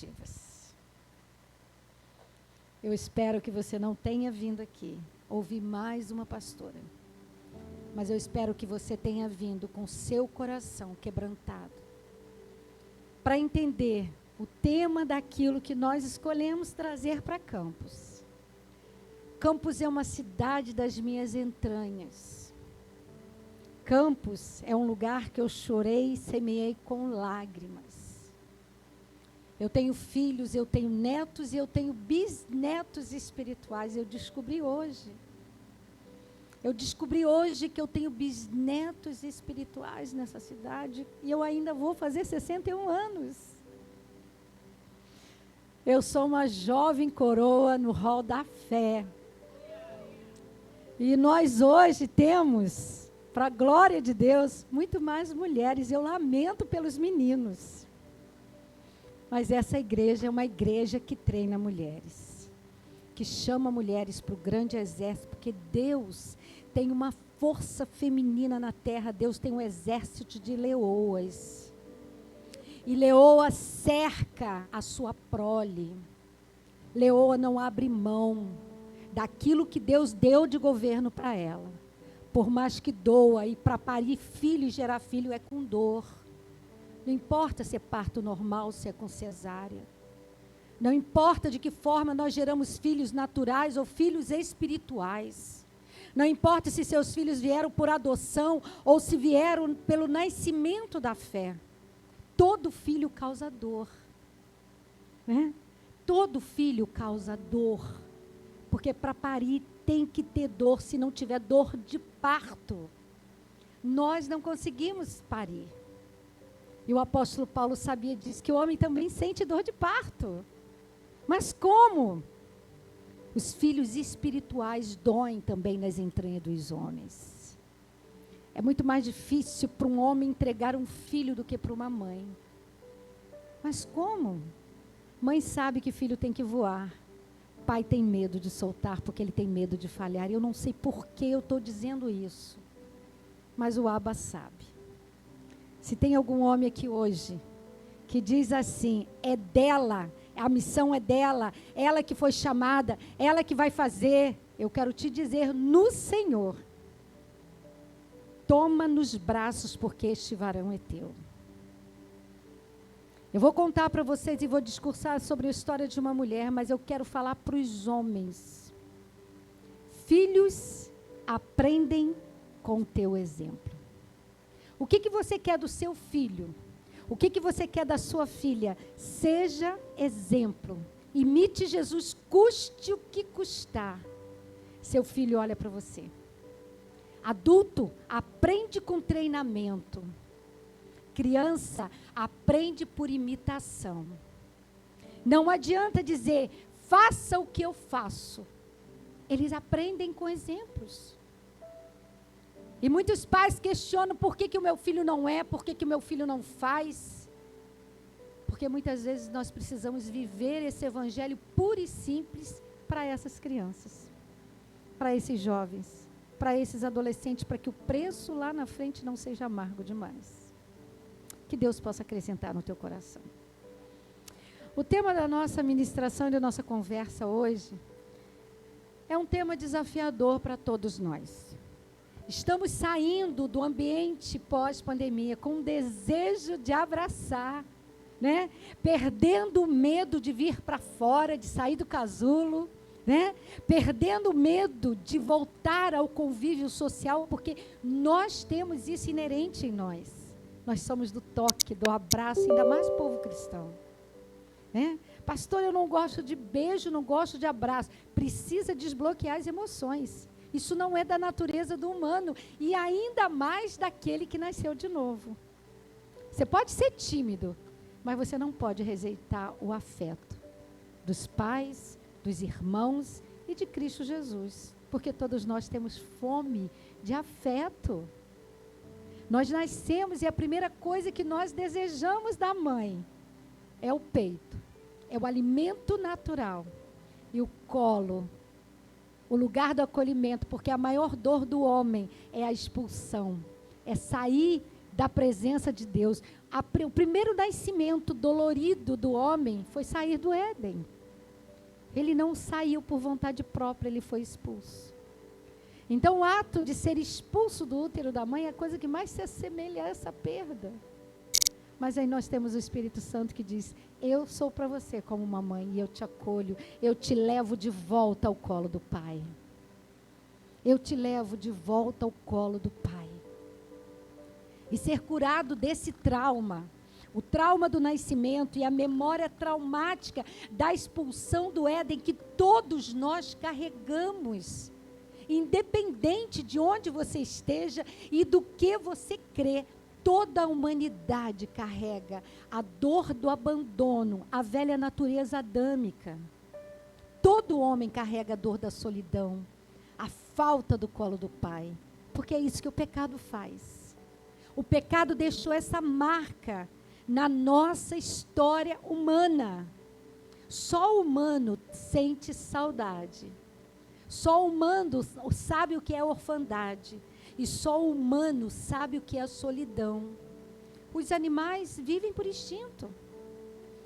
expectativas. Eu espero que você não tenha vindo aqui ouvir mais uma pastora, mas eu espero que você tenha vindo com seu coração quebrantado, para entender o tema daquilo que nós escolhemos trazer para Campos. Campos é uma cidade das minhas entranhas. Campos é um lugar que eu chorei e semeei com lágrimas. Eu tenho filhos, eu tenho netos e eu tenho bisnetos espirituais. Eu descobri hoje. Eu descobri hoje que eu tenho bisnetos espirituais nessa cidade e eu ainda vou fazer 61 anos. Eu sou uma jovem coroa no hall da fé. E nós hoje temos, para a glória de Deus, muito mais mulheres. Eu lamento pelos meninos. Mas essa igreja é uma igreja que treina mulheres, que chama mulheres para o grande exército, porque Deus tem uma força feminina na terra. Deus tem um exército de leoas. E leoa cerca a sua prole. Leoa não abre mão daquilo que Deus deu de governo para ela. Por mais que doa, e para parir filho e gerar filho é com dor. Não importa se é parto normal, se é com cesárea. Não importa de que forma nós geramos filhos naturais ou filhos espirituais. Não importa se seus filhos vieram por adoção ou se vieram pelo nascimento da fé. Todo filho causa dor. Né? Todo filho causa dor. Porque para parir tem que ter dor. Se não tiver dor de parto, nós não conseguimos parir. E o apóstolo Paulo sabia disso, que o homem também sente dor de parto. Mas como? Os filhos espirituais doem também nas entranhas dos homens. É muito mais difícil para um homem entregar um filho do que para uma mãe. Mas como? Mãe sabe que filho tem que voar. Pai tem medo de soltar porque ele tem medo de falhar. Eu não sei por que eu estou dizendo isso. Mas o Abba sabe. Se tem algum homem aqui hoje que diz assim, é dela, a missão é dela, ela que foi chamada, ela que vai fazer, eu quero te dizer no Senhor, toma nos braços porque este varão é teu. Eu vou contar para vocês e vou discursar sobre a história de uma mulher, mas eu quero falar para os homens. Filhos aprendem com o teu exemplo. O que você quer do seu filho? O que você quer da sua filha? Seja exemplo. Imite Jesus, custe o que custar. Seu filho olha para você. Adulto, aprende com treinamento. Criança, aprende por imitação. Não adianta dizer, faça o que eu faço. Eles aprendem com exemplos. E muitos pais questionam por que o meu filho não é, por que o meu filho não faz. Porque muitas vezes nós precisamos viver esse evangelho puro e simples para essas crianças, para esses jovens, para esses adolescentes, para que o preço lá na frente não seja amargo demais. Que Deus possa acrescentar no teu coração. O tema da nossa ministração e da nossa conversa hoje é um tema desafiador para todos nós. Estamos saindo do ambiente pós-pandemia com um desejo de abraçar, né? Perdendo o medo de vir para fora, de sair do casulo, né? Perdendo o medo de voltar ao convívio social, porque nós temos isso inerente em nós. Nós somos do toque, do abraço, ainda mais povo cristão. Né? Pastor, eu não gosto de beijo, não gosto de abraço. Precisa desbloquear as emoções. Isso não é da natureza do humano e ainda mais daquele que nasceu de novo. Você pode ser tímido, mas você não pode rejeitar o afeto dos pais, dos irmãos e de Cristo Jesus, porque todos nós temos fome de afeto. Nós nascemos e a primeira coisa que nós desejamos da mãe é o peito, é o alimento natural e o colo, o lugar do acolhimento, porque a maior dor do homem é a expulsão, é sair da presença de Deus. O primeiro nascimento dolorido do homem foi sair do Éden. Ele não saiu por vontade própria, ele foi expulso. Então, o ato de ser expulso do útero da mãe é a coisa que mais se assemelha a essa perda. Mas aí nós temos o Espírito Santo que diz: eu sou para você como uma mãe, e eu te acolho, eu te levo de volta ao colo do Pai. Eu te levo de volta ao colo do Pai. E ser curado desse trauma, o trauma do nascimento e a memória traumática da expulsão do Éden, que todos nós carregamos, independente de onde você esteja e do que você crê, toda a humanidade carrega a dor do abandono, a velha natureza adâmica. Todo homem carrega a dor da solidão, a falta do colo do Pai, porque é isso que o pecado faz. O pecado deixou essa marca na nossa história humana. Só o humano sente saudade. Só o humano sabe o que é orfandade. E só o humano sabe o que é solidão. Os animais vivem por instinto.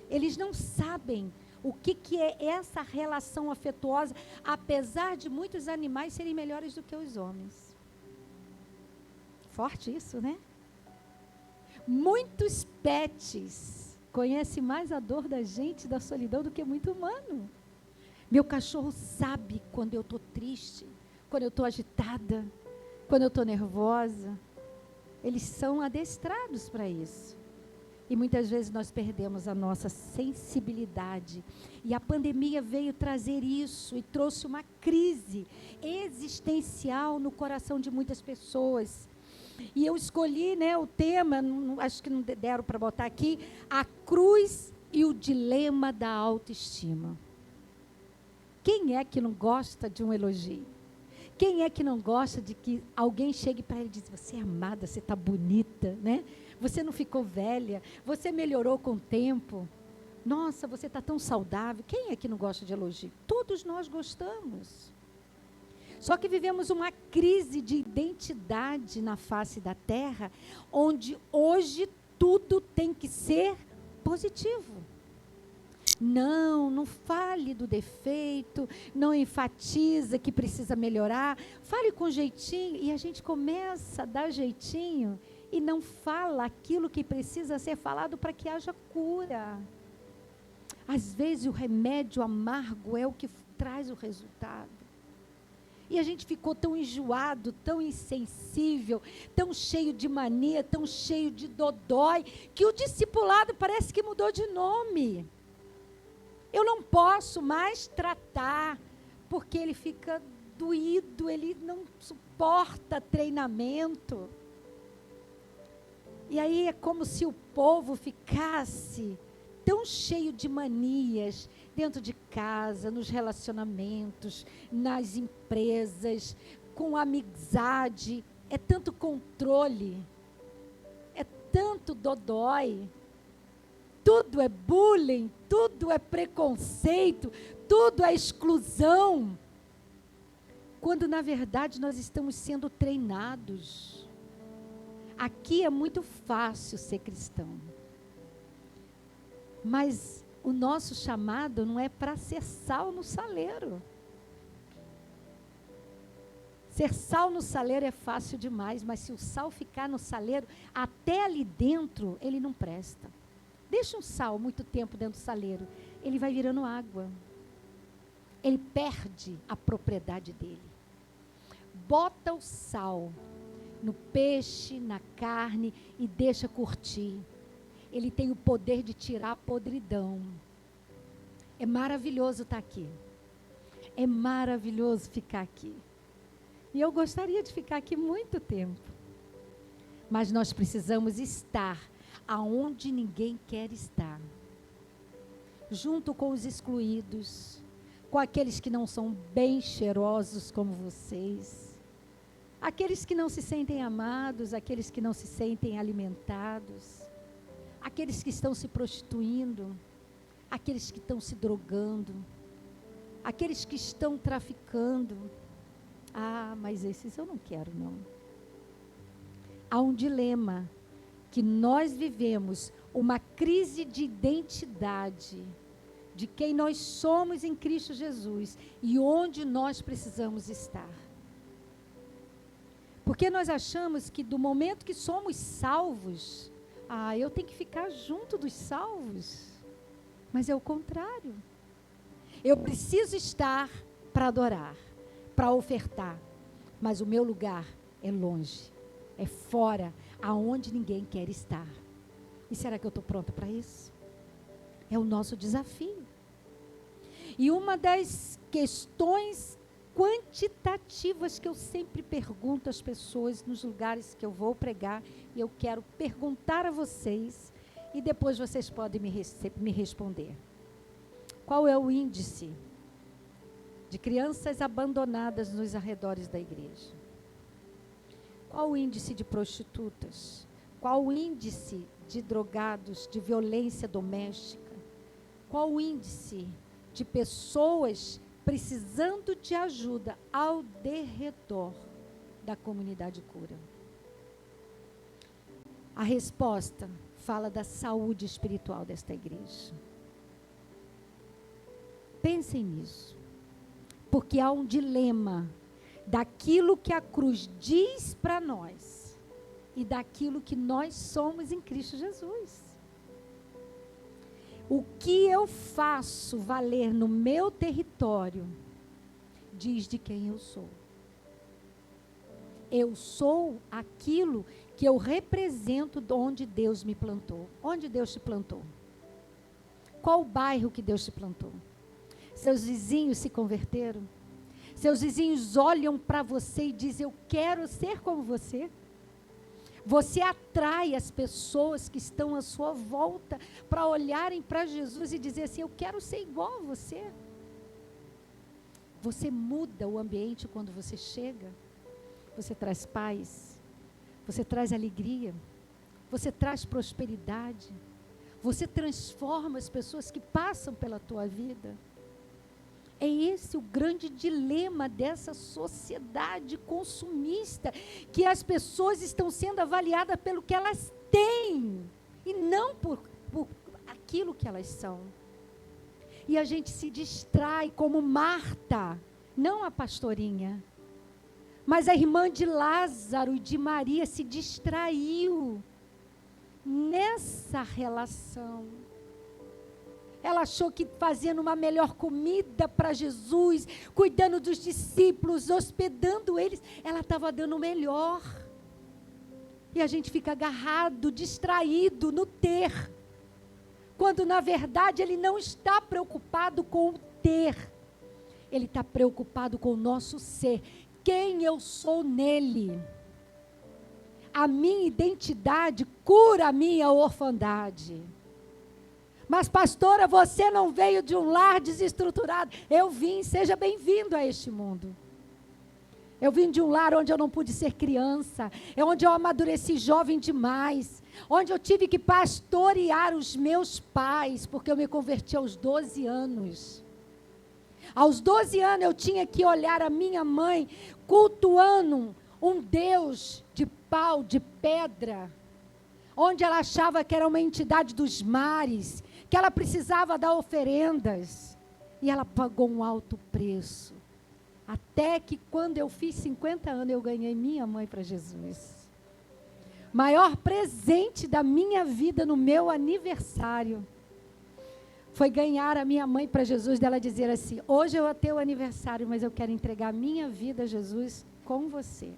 Eles não sabem o que é essa relação afetuosa, apesar de muitos animais serem melhores do que os homens. Forte isso, né? Muitos pets conhecem mais a dor da gente, da solidão, do que muito humano. Meu cachorro sabe quando eu estou triste, quando eu estou agitada, quando eu estou nervosa. Eles são adestrados para isso. E muitas vezes nós perdemos a nossa sensibilidade. E a pandemia veio trazer isso e trouxe uma crise existencial no coração de muitas pessoas. E eu escolhi, o tema, acho que não deram para botar aqui, a cruz e o dilema da autoestima. Quem é que não gosta de um elogio? Quem é que não gosta de que alguém chegue para ele e diz: você é amada, você está bonita, né? Você não ficou velha, você melhorou com o tempo. Nossa, você está tão saudável. Quem é que não gosta de elogio? Todos nós gostamos. Só que vivemos uma crise de identidade na face da terra, onde hoje tudo tem que ser positivo. Não fale do defeito, não enfatiza que precisa melhorar, fale com jeitinho, e a gente começa a dar jeitinho e não fala aquilo que precisa ser falado para que haja cura. Às vezes o remédio amargo é o que traz o resultado. E a gente ficou tão enjoado, tão insensível, tão cheio de mania, tão cheio de dodói, que o discipulado parece que mudou de nome. Eu não posso mais tratar, porque ele fica doído, ele não suporta treinamento. E aí é como se o povo ficasse tão cheio de manias, dentro de casa, nos relacionamentos, nas empresas, com amizade. É tanto controle, é tanto dodói. Tudo é bullying, tudo é preconceito, tudo é exclusão. Quando, na verdade, nós estamos sendo treinados. Aqui é muito fácil ser cristão. Mas o nosso chamado não é para ser sal no saleiro. Ser sal no saleiro é fácil demais, mas se o sal ficar no saleiro, até ali dentro, ele não presta. Deixa um sal muito tempo dentro do saleiro, ele vai virando água. Ele perde a propriedade dele. Bota o sal no peixe, na carne e deixa curtir. Ele tem o poder de tirar a podridão. É maravilhoso estar aqui. É maravilhoso ficar aqui. E eu gostaria de ficar aqui muito tempo. Mas nós precisamos estar aonde ninguém quer estar. Junto com os excluídos, com aqueles que não são bem cheirosos como vocês, aqueles que não se sentem amados, aqueles que não se sentem alimentados, aqueles que estão se prostituindo, aqueles que estão se drogando, aqueles que estão traficando. Ah, mas esses eu não quero, não. Há um dilema que nós vivemos uma crise de identidade, de quem nós somos em Cristo Jesus e onde nós precisamos estar. Porque nós achamos que do momento que somos salvos, eu tenho que ficar junto dos salvos. Mas é o contrário. Eu preciso estar para adorar, para ofertar, mas o meu lugar é longe, é fora, aonde ninguém quer estar. E será que eu estou pronta para isso? É o nosso desafio. E uma das questões quantitativas que eu sempre pergunto às pessoas nos lugares que eu vou pregar, e eu quero perguntar a vocês, e depois vocês podem me responder. Qual é o índice de crianças abandonadas nos arredores da igreja? Qual o índice de prostitutas? Qual o índice de drogados, de violência doméstica? Qual o índice de pessoas precisando de ajuda ao derredor da comunidade cura? A resposta fala da saúde espiritual desta igreja. Pensem nisso, porque há um dilema daquilo que a cruz diz para nós e daquilo que nós somos em Cristo Jesus. O que eu faço valer no meu território diz de quem eu sou. Eu sou aquilo que eu represento de onde Deus me plantou. Onde Deus te plantou? Qual o bairro que Deus te plantou? Seus vizinhos se converteram? Seus vizinhos olham para você e dizem, eu quero ser como você? Você atrai as pessoas que estão à sua volta para olharem para Jesus e dizer assim, eu quero ser igual a você. Você muda o ambiente quando você chega. Você traz paz. Você traz alegria. Você traz prosperidade. Você transforma as pessoas que passam pela tua vida. É esse o grande dilema dessa sociedade consumista, que as pessoas estão sendo avaliadas pelo que elas têm, e não por aquilo que elas são. E a gente se distrai como Marta, não a pastorinha, mas a irmã de Lázaro e de Maria se distraiu nessa relação. Ela achou que fazendo uma melhor comida para Jesus, cuidando dos discípulos, hospedando eles, ela estava dando o melhor. E a gente fica agarrado, distraído no ter, quando na verdade ele não está preocupado com o ter, ele está preocupado com o nosso ser, quem eu sou nele. A minha identidade cura a minha orfandade. Mas pastora, você não veio de um lar desestruturado. Eu vim, seja bem-vindo a este mundo. Eu vim de um lar onde eu não pude ser criança, é onde eu amadureci jovem demais, onde eu tive que pastorear os meus pais, porque eu me converti aos 12 anos. Aos 12 anos eu tinha que olhar a minha mãe cultuando um Deus de pau, de pedra, onde ela achava que era uma entidade dos mares, que ela precisava dar oferendas, e ela pagou um alto preço, até que quando eu fiz 50 anos, eu ganhei minha mãe para Jesus. Maior presente da minha vida no meu aniversário, foi ganhar a minha mãe para Jesus, dela dizer assim, hoje é o teu aniversário, mas eu quero entregar a minha vida a Jesus com você.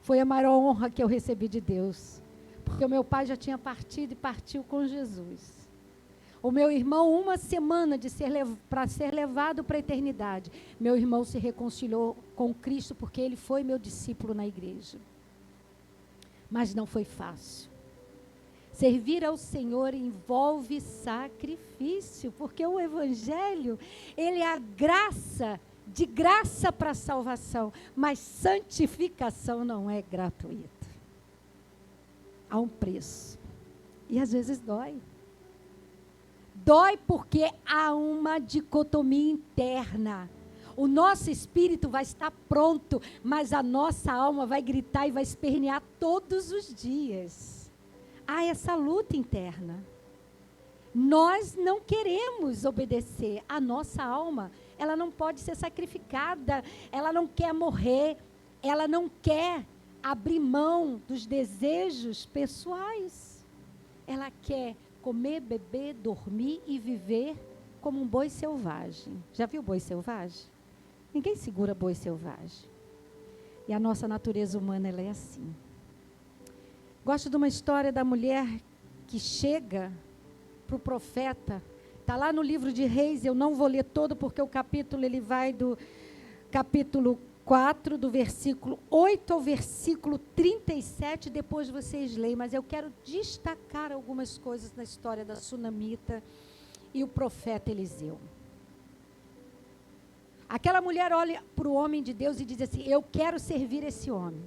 Foi a maior honra que eu recebi de Deus, porque o meu pai já tinha partido e partiu com Jesus. O meu irmão, uma semana para ser levado para a eternidade, meu irmão se reconciliou com Cristo, porque ele foi meu discípulo na igreja. Mas não foi fácil. Servir ao Senhor envolve sacrifício, porque o Evangelho, ele é a graça, de graça para a salvação, mas santificação não é gratuita. Há um preço. E às vezes dói. Dói porque há uma dicotomia interna. O nosso espírito vai estar pronto, mas a nossa alma vai gritar e vai espernear todos os dias. há essa luta interna. Nós não queremos obedecer. A nossa alma, ela não pode ser sacrificada, ela não quer morrer, ela não quer abrir mão dos desejos pessoais. Ela quer comer, beber, dormir e viver como um boi selvagem. Já viu boi selvagem? Ninguém segura boi selvagem. E a nossa natureza humana, ela é assim. Gosto de uma história da mulher que chega para o profeta. Está lá no livro de Reis, eu não vou ler todo, porque o capítulo ele vai do capítulo 4, do versículo 8 ao versículo 37, depois vocês leem, mas eu quero destacar algumas coisas na história da sunamita e o profeta Eliseu. Aquela mulher olha para o homem de Deus e diz assim, eu quero servir esse homem.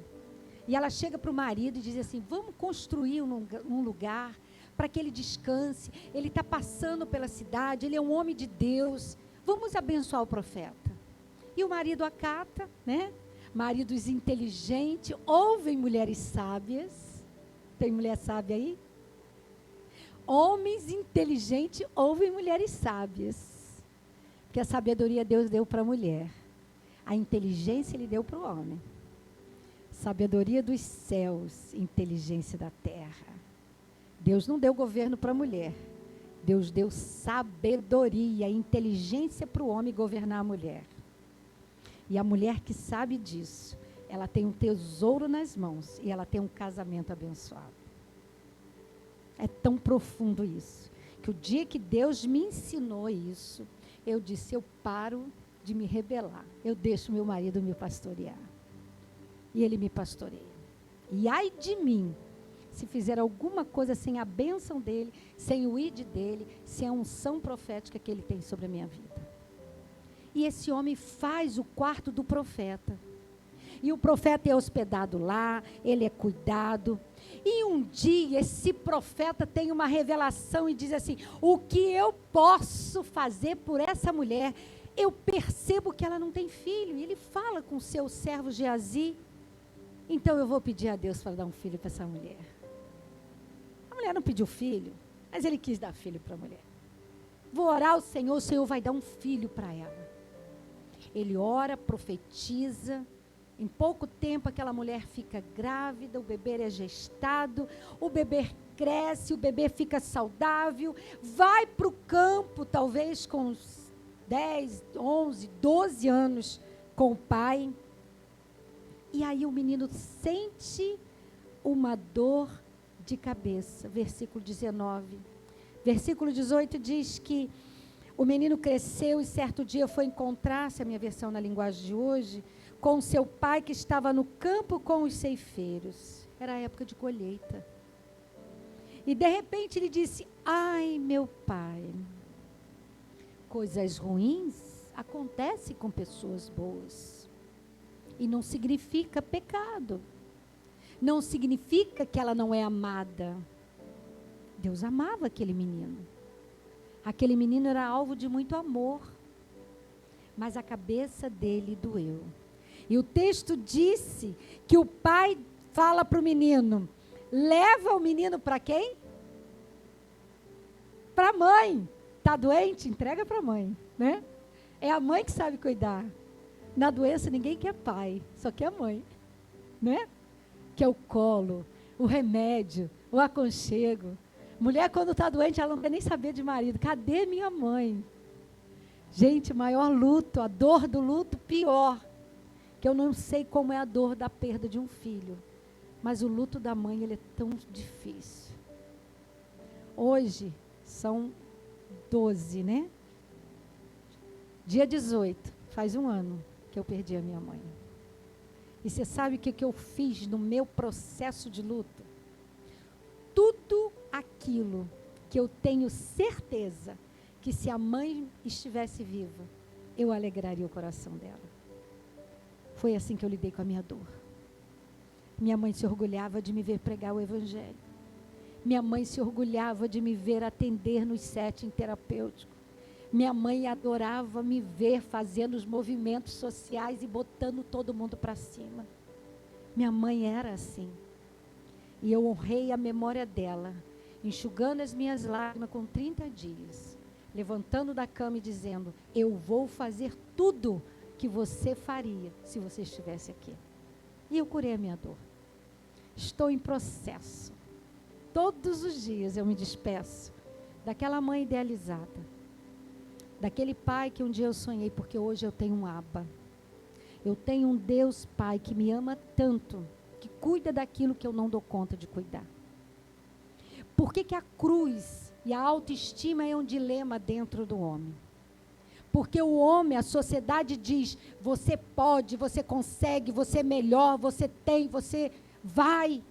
E ela chega para o marido e diz assim, vamos construir um lugar para que ele descanse, ele está passando pela cidade, ele é um homem de Deus, vamos abençoar o profeta. E o marido acata, né? Maridos inteligentes, ouvem mulheres sábias. Tem mulher sábia aí? Homens inteligentes ouvem mulheres sábias. Porque a sabedoria Deus deu para a mulher. A inteligência Ele deu para o homem. Sabedoria dos céus, inteligência da terra. Deus não deu governo para a mulher. Deus deu sabedoria, inteligência para o homem governar a mulher. E a mulher que sabe disso, ela tem um tesouro nas mãos e ela tem um casamento abençoado. É tão profundo isso, que o dia que Deus me ensinou isso, eu disse, eu paro de me rebelar. Eu deixo meu marido me pastorear. E ele me pastoreia. E ai de mim, se fizer alguma coisa sem a bênção dele, sem o id dele, sem a unção profética que ele tem sobre a minha vida. E esse homem faz o quarto do profeta. E o profeta é hospedado lá, ele é cuidado. E um dia esse profeta tem uma revelação e diz assim, o que eu posso fazer por essa mulher? Eu percebo que ela não tem filho. E ele fala com o seu servo Geazi, então eu vou pedir a Deus para dar um filho para essa mulher. A mulher não pediu filho, mas ele quis dar filho para a mulher. Vou orar ao Senhor, o Senhor vai dar um filho para ela. Ele ora, profetiza, em pouco tempo aquela mulher fica grávida, o bebê é gestado, o bebê cresce, o bebê fica saudável, vai para o campo, talvez com uns 10, 11, 12 anos com o pai. E aí o menino sente uma dor de cabeça, versículo 19. Versículo 18 diz que o menino cresceu e certo dia foi encontrar-se, a minha versão na linguagem de hoje, com seu pai que estava no campo com os ceifeiros. Era a época de colheita. E de repente ele disse, ai meu pai, coisas ruins acontecem com pessoas boas. E não significa pecado. Não significa que ela não é amada. Deus amava aquele menino. Aquele menino era alvo de muito amor. Mas a cabeça dele doeu. E o texto disse que o pai fala para o menino, leva o menino para quem? Para a mãe. Está doente? Entrega para a mãe, né? É a mãe que sabe cuidar. Na doença ninguém quer pai, só quer mãe, né? Que é o colo, o remédio, o aconchego. Mulher quando está doente, ela não quer nem saber de marido. Cadê minha mãe? Gente, maior luto, a dor do luto pior. Que eu não sei como é a dor da perda de um filho. Mas o luto da mãe, ele é tão difícil. Hoje, são 12, né? Dia 18, faz um ano que eu perdi a minha mãe. E você sabe o que eu fiz no meu processo de luto? Tudo aquilo que eu tenho certeza que se a mãe estivesse viva, eu alegraria o coração dela. Foi assim que eu lidei com a minha dor. Minha mãe se orgulhava de me ver pregar o evangelho. Minha mãe se orgulhava de me ver atender nos settings terapêuticos. Minha mãe adorava me ver fazendo os movimentos sociais e botando todo mundo para cima. Minha mãe era assim. E eu honrei a memória dela, enxugando as minhas lágrimas com 30 dias, levantando da cama e dizendo: eu vou fazer tudo que você faria se você estivesse aqui. E eu curei a minha dor. Estou em processo. Todos os dias eu me despeço daquela mãe idealizada, daquele pai que um dia eu sonhei, porque hoje eu tenho um Abba. Eu tenho um Deus Pai que me ama tanto, que cuida daquilo que eu não dou conta de cuidar. Por que a cruz e a autoestima é um dilema dentro do homem? Porque o homem, a sociedade diz: você pode, você consegue, você é melhor, você tem, você vai.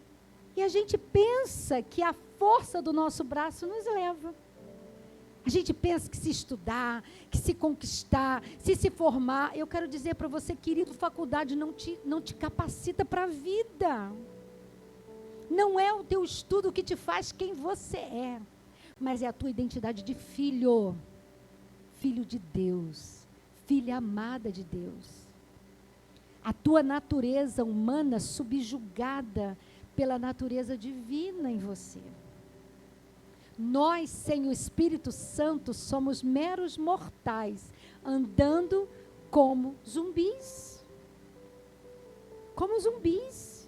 E a gente pensa que a força do nosso braço nos leva. A gente pensa que se estudar, que se conquistar, se formar. Eu quero dizer para você, querido, faculdade não te capacita para a vida. Não é o teu estudo que te faz quem você é, mas é a tua identidade de filho. Filho de Deus, filha amada de Deus. A tua natureza humana subjugada pela natureza divina em você. Nós, sem o Espírito Santo, somos meros mortais, andando como zumbis. Como zumbis.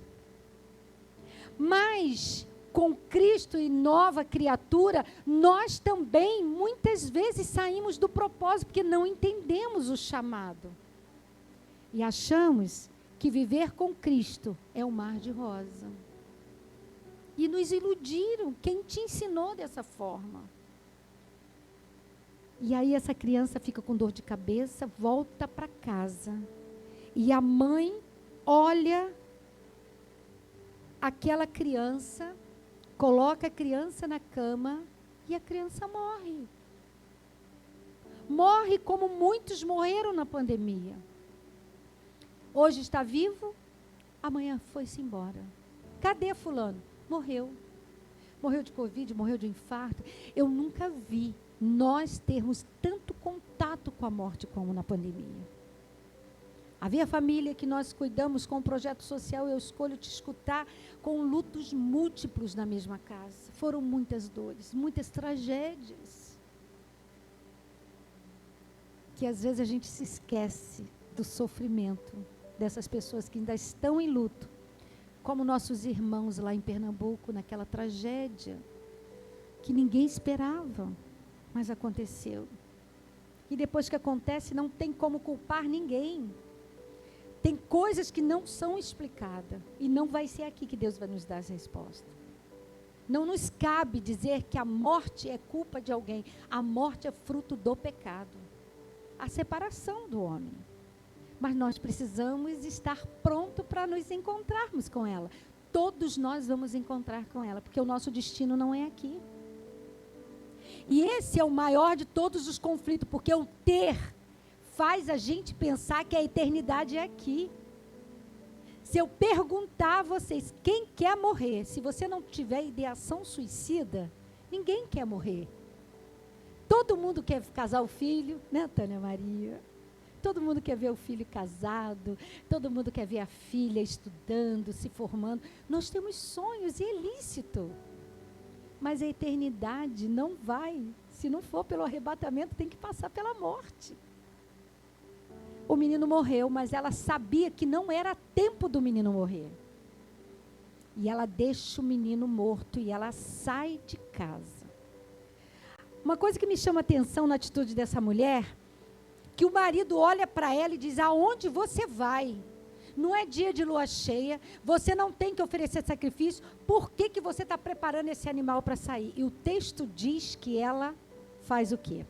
Mas, com Cristo e nova criatura, nós também, muitas vezes, saímos do propósito, porque não entendemos o chamado. E achamos que viver com Cristo é um mar de rosa. E nos iludiram. Quem te ensinou dessa forma? E aí essa criança fica com dor de cabeça, volta para casa. E a mãe olha aquela criança, coloca a criança na cama e a criança morre. Morre como muitos morreram na pandemia. Hoje está vivo, amanhã foi-se embora. Cadê fulano? Morreu. Morreu de Covid, morreu de infarto. Eu nunca vi nós termos tanto contato com a morte como na pandemia. Havia família que nós cuidamos com o projeto social, eu escolho te escutar, com lutos múltiplos na mesma casa. Foram muitas dores, muitas tragédias. Que às vezes a gente se esquece do sofrimento dessas pessoas que ainda estão em luto. Como nossos irmãos lá em Pernambuco, naquela tragédia, que ninguém esperava, mas aconteceu. E depois que acontece, não tem como culpar ninguém. Tem coisas que não são explicadas, e não vai ser aqui que Deus vai nos dar essa resposta. Não nos cabe dizer que a morte é culpa de alguém. A morte é fruto do pecado. A separação do homem. Mas nós precisamos estar prontos para nos encontrarmos com ela. Todos nós vamos encontrar com ela, porque o nosso destino não é aqui. E esse é o maior de todos os conflitos, porque o ter faz a gente pensar que a eternidade é aqui. Se eu perguntar a vocês, quem quer morrer? Se você não tiver ideação suicida, ninguém quer morrer. Todo mundo quer casar o filho, né, Tânia Maria? Todo mundo quer ver o filho casado, todo mundo quer ver a filha estudando, se formando. Nós temos sonhos, e é lícito. Mas a eternidade não vai, se não for pelo arrebatamento, tem que passar pela morte. O menino morreu, mas ela sabia que não era tempo do menino morrer. E ela deixa o menino morto e ela sai de casa. Uma coisa que me chama atenção na atitude dessa mulher, que o marido olha para ela e diz: aonde você vai? Não é dia de lua cheia, você não tem que oferecer sacrifício, por que você está preparando esse animal para sair? E o texto diz que ela faz o quê?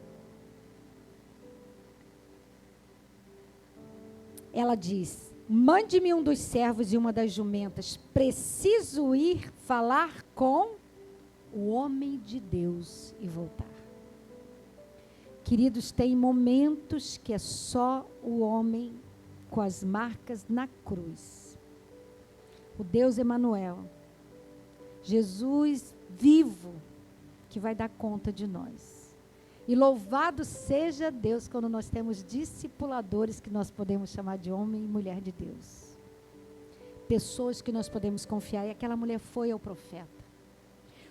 Ela diz: mande-me um dos servos e uma das jumentas, preciso ir falar com o homem de Deus e voltar. Queridos, tem momentos que é só o homem com as marcas na cruz. O Deus Emanuel, Jesus vivo, que vai dar conta de nós. E louvado seja Deus quando nós temos discipuladores que nós podemos chamar de homem e mulher de Deus. pessoas que nós podemos confiar. E aquela mulher foi ao profeta.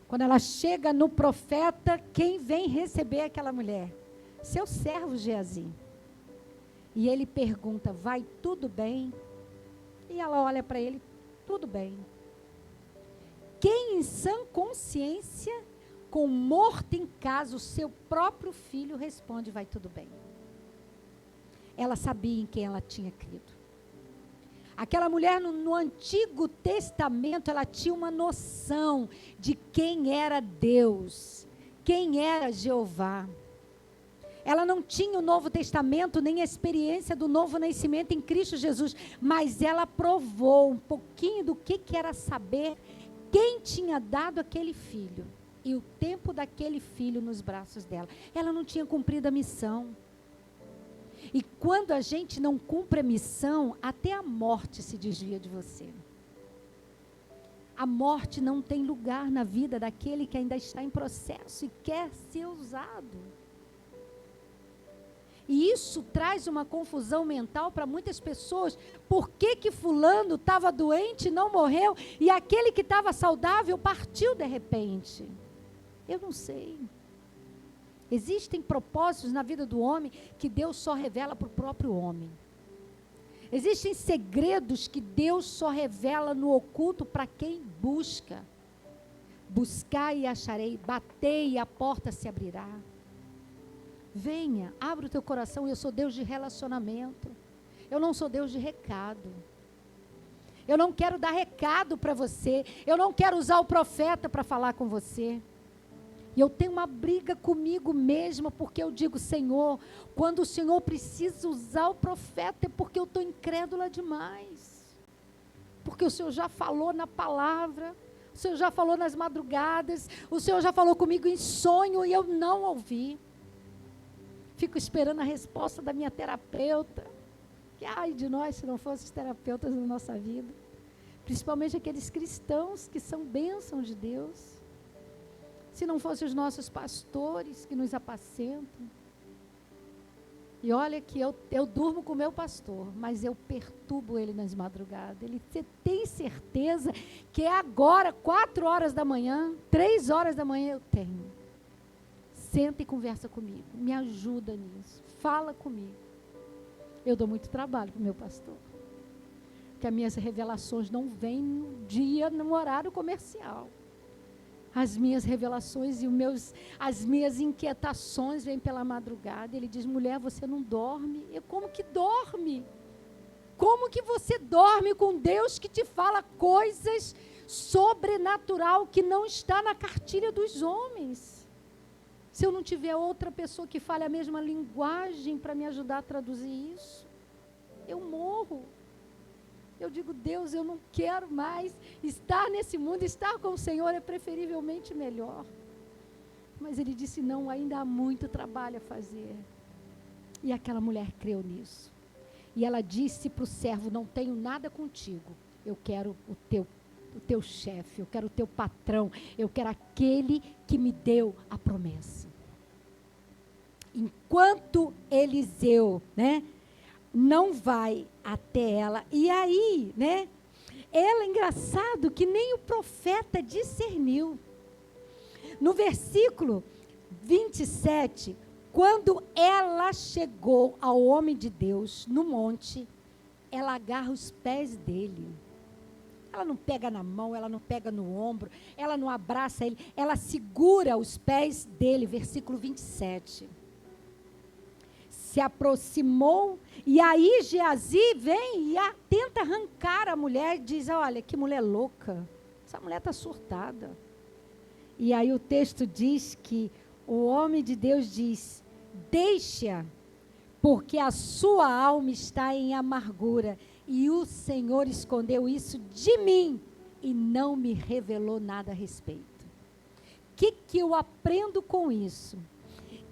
Quando ela chega no profeta, quem vem receber aquela mulher? Seu servo Geazi. E ele pergunta, vai tudo bem? E ela olha para ele, tudo bem. Quem em sã consciência, com morto em casa, o seu próprio filho, responde, vai tudo bem. Ela sabia em quem ela tinha crido. Aquela mulher no Antigo Testamento, ela tinha uma noção de quem era Deus, quem era Jeová. Ela não tinha o Novo Testamento, nem a experiência do novo nascimento em Cristo Jesus, mas ela provou um pouquinho do que era saber quem tinha dado aquele filho e o tempo daquele filho nos braços dela. Ela não tinha cumprido a missão. E quando a gente não cumpre a missão, até a morte se desvia de você. A morte não tem lugar na vida daquele que ainda está em processo e quer ser usado. E isso traz uma confusão mental para muitas pessoas. Por que fulano estava doente e não morreu, e aquele que estava saudável partiu de repente? Eu não sei. Existem propósitos na vida do homem que Deus só revela para o próprio homem. Existem segredos que Deus só revela no oculto para quem busca. Buscai e acharei, batei e a porta se abrirá. Venha, abra o teu coração. Eu sou Deus de relacionamento. Eu não sou Deus de recado. Eu não quero dar recado para você. Eu não quero usar o profeta para falar com você. E eu tenho uma briga comigo mesma, porque eu digo, Senhor, quando o Senhor precisa usar o profeta, é porque eu estou incrédula demais. Porque o Senhor já falou na palavra, o Senhor já falou nas madrugadas, o Senhor já falou comigo em sonho e eu não ouvi. Fico esperando a resposta da minha terapeuta. Que ai de nós se não fossem terapeutas na nossa vida. Principalmente aqueles cristãos que são bênção de Deus. Se não fossem os nossos pastores que nos apacentam. E olha que eu durmo com o meu pastor, mas eu perturbo ele nas madrugadas. Ele tem certeza que é agora, 4 horas da manhã, 3 horas da manhã eu tenho. Senta e conversa comigo, me ajuda nisso, fala comigo. Eu dou muito trabalho para o meu pastor. Porque as minhas revelações não vêm no dia, no horário comercial. As minhas revelações e as minhas inquietações vêm pela madrugada. Ele diz, mulher, você não dorme? Eu, como que dorme? Como que você dorme com Deus que te fala coisas sobrenatural que não está na cartilha dos homens? Se eu não tiver outra pessoa que fale a mesma linguagem para me ajudar a traduzir isso, eu morro. Eu digo, Deus, eu não quero mais estar nesse mundo, estar com o Senhor é preferivelmente melhor. Mas ele disse, não, ainda há muito trabalho a fazer. E aquela mulher creu nisso. E ela disse para o servo, não tenho nada contigo, eu quero o teu chefe, eu quero o teu patrão, eu quero aquele que me deu a promessa. Enquanto Eliseu, não vai até ela. E aí, ela, engraçado, que nem o profeta discerniu. No versículo 27, quando ela chegou ao homem de Deus no monte, ela agarra os pés dele. Ela não pega na mão, ela não pega no ombro, ela não abraça ele, ela segura os pés dele, versículo 27. Se aproximou, e aí Geazi vem e tenta arrancar a mulher e diz, olha, que mulher louca, essa mulher está surtada. E aí o texto diz que o homem de Deus diz, deixa, porque a sua alma está em amargura, e o Senhor escondeu isso de mim, e não me revelou nada a respeito. O que eu aprendo com isso?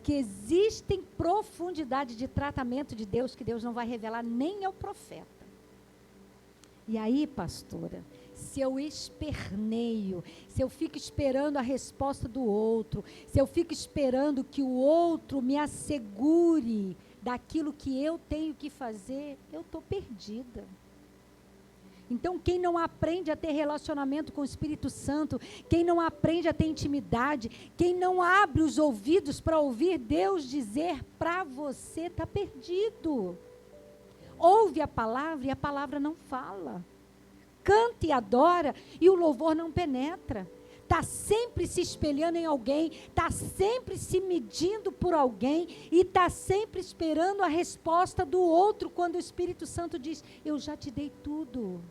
Que existem profundidades de tratamento de Deus que Deus não vai revelar nem ao profeta. E aí, pastora, se eu esperneio, se eu fico esperando a resposta do outro, se eu fico esperando que o outro me assegure daquilo que eu tenho que fazer, eu estou perdida. Então, quem não aprende a ter relacionamento com o Espírito Santo, quem não aprende a ter intimidade, quem não abre os ouvidos para ouvir Deus dizer para você, está perdido. Ouve a palavra e a palavra não fala. Canta e adora e o louvor não penetra. Está sempre se espelhando em alguém, está sempre se medindo por alguém e está sempre esperando a resposta do outro quando o Espírito Santo diz, eu já te dei tudo.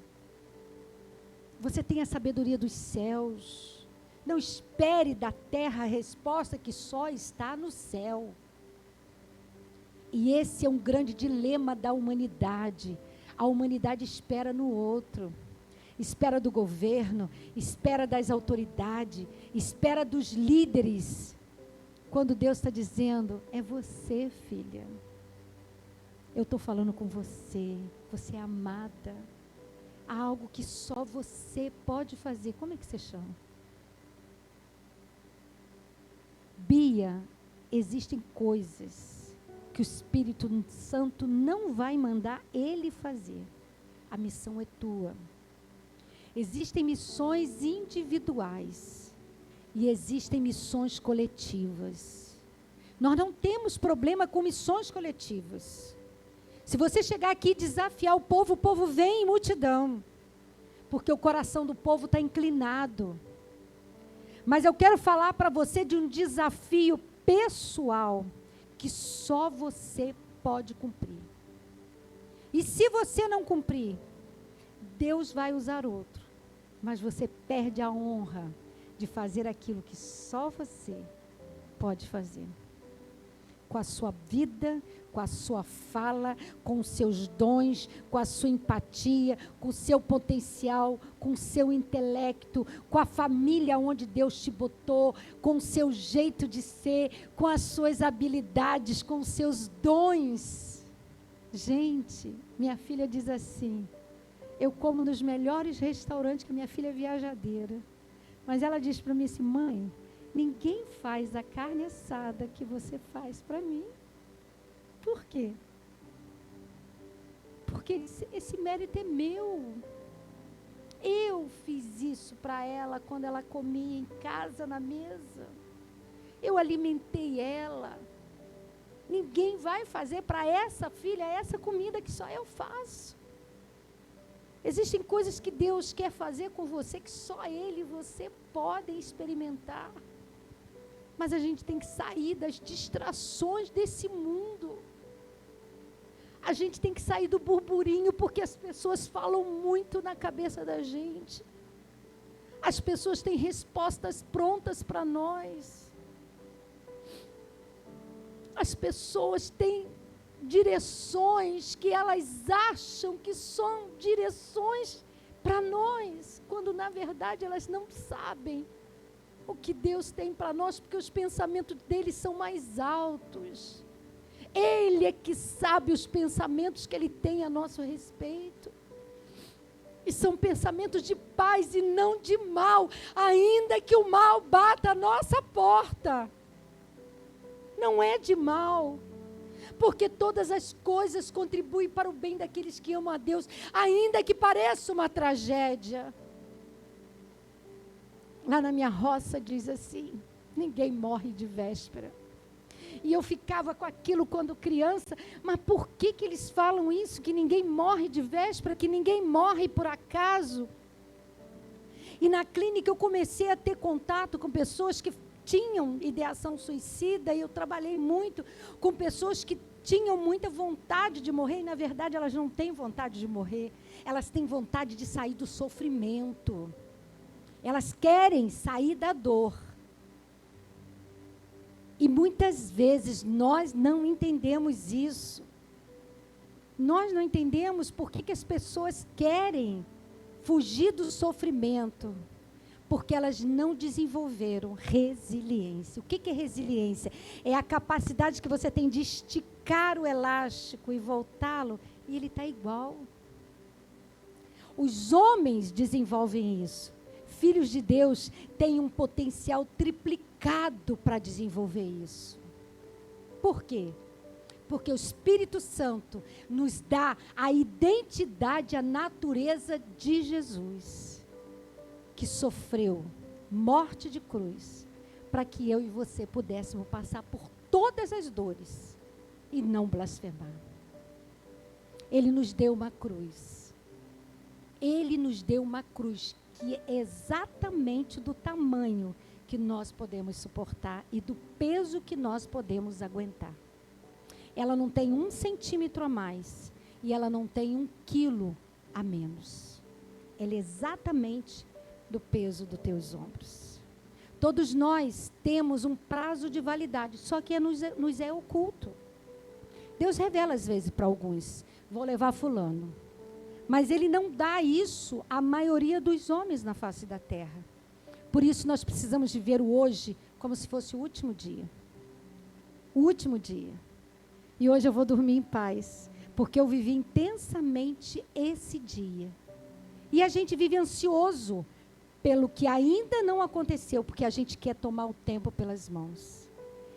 Você tem a sabedoria dos céus. Não espere da terra a resposta que só está no céu. E esse é um grande dilema da humanidade. A humanidade espera no outro. Espera do governo, espera das autoridades, espera dos líderes. Quando Deus está dizendo, é você, filha. Eu estou falando com você, você é amada. Há algo que só você pode fazer. Como é que você chama? Bia, existem coisas que o Espírito Santo não vai mandar ele fazer. A missão é tua. Existem missões individuais e existem missões coletivas. Nós não temos problema com missões coletivas. Se você chegar aqui e desafiar o povo vem em multidão, porque o coração do povo está inclinado. Mas eu quero falar para você de um desafio pessoal que só você pode cumprir. E se você não cumprir, Deus vai usar outro. Mas você perde a honra de fazer aquilo que só você pode fazer. Com a sua vida, com a sua fala, com os seus dons, com a sua empatia, com o seu potencial, com o seu intelecto, com a família onde Deus te botou, com o seu jeito de ser, com as suas habilidades, com os seus dons. Gente, minha filha diz assim, eu como nos melhores restaurantes, que minha filha é viajadeira. Mas ela diz para mim assim, mãe, ninguém faz a carne assada que você faz para mim. Por quê? Porque esse mérito é meu. Eu fiz isso para ela quando ela comia em casa, na mesa. Eu alimentei ela. Ninguém vai fazer para essa filha essa comida que só eu faço. Existem coisas que Deus quer fazer com você que só Ele e você podem experimentar. Mas a gente tem que sair das distrações desse mundo. A gente tem que sair do burburinho, porque as pessoas falam muito na cabeça da gente. As pessoas têm respostas prontas para nós. As pessoas têm direções que elas acham que são direções para nós, quando na verdade elas não sabem o que Deus tem para nós, porque os pensamentos deles são mais altos. Ele é que sabe os pensamentos que Ele tem a nosso respeito. E são pensamentos de paz e não de mal, ainda que o mal bata a nossa porta. Não é de mal. Porque todas as coisas contribuem para o bem daqueles que amam a Deus, ainda que pareça uma tragédia. Lá na minha roça diz assim, ninguém morre de véspera. E eu ficava com aquilo quando criança, mas por que eles falam isso, que ninguém morre de véspera, que ninguém morre por acaso? E na clínica eu comecei a ter contato com pessoas que tinham ideação suicida, e eu trabalhei muito com pessoas que tinham muita vontade de morrer, e na verdade elas não têm vontade de morrer, elas têm vontade de sair do sofrimento, elas querem sair da dor. E muitas vezes nós não entendemos isso. Nós não entendemos por que as pessoas querem fugir do sofrimento. Porque elas não desenvolveram resiliência. O que é resiliência? É a capacidade que você tem de esticar o elástico e voltá-lo, e ele está igual. Os homens desenvolvem isso. Filhos de Deus têm um potencial triplicado para desenvolver isso. Por quê? Porque o Espírito Santo nos dá a identidade, a natureza de Jesus, que sofreu morte de cruz, para que eu e você pudéssemos passar por todas as dores e não blasfemar. Ele nos deu uma cruz. Ele nos deu uma cruz que é exatamente do tamanho que nós podemos suportar e do peso que nós podemos aguentar. Ela não tem 1 centímetro a mais e ela não tem 1 quilo a menos. Ela é exatamente do peso dos teus ombros. Todos nós temos um prazo de validade, só que nos é oculto. Deus revela às vezes para alguns, vou levar fulano. Mas Ele não dá isso à maioria dos homens na face da terra. Por isso nós precisamos viver o hoje como se fosse o último dia. O último dia. E hoje eu vou dormir em paz, porque eu vivi intensamente esse dia. E a gente vive ansioso pelo que ainda não aconteceu, porque a gente quer tomar o tempo pelas mãos.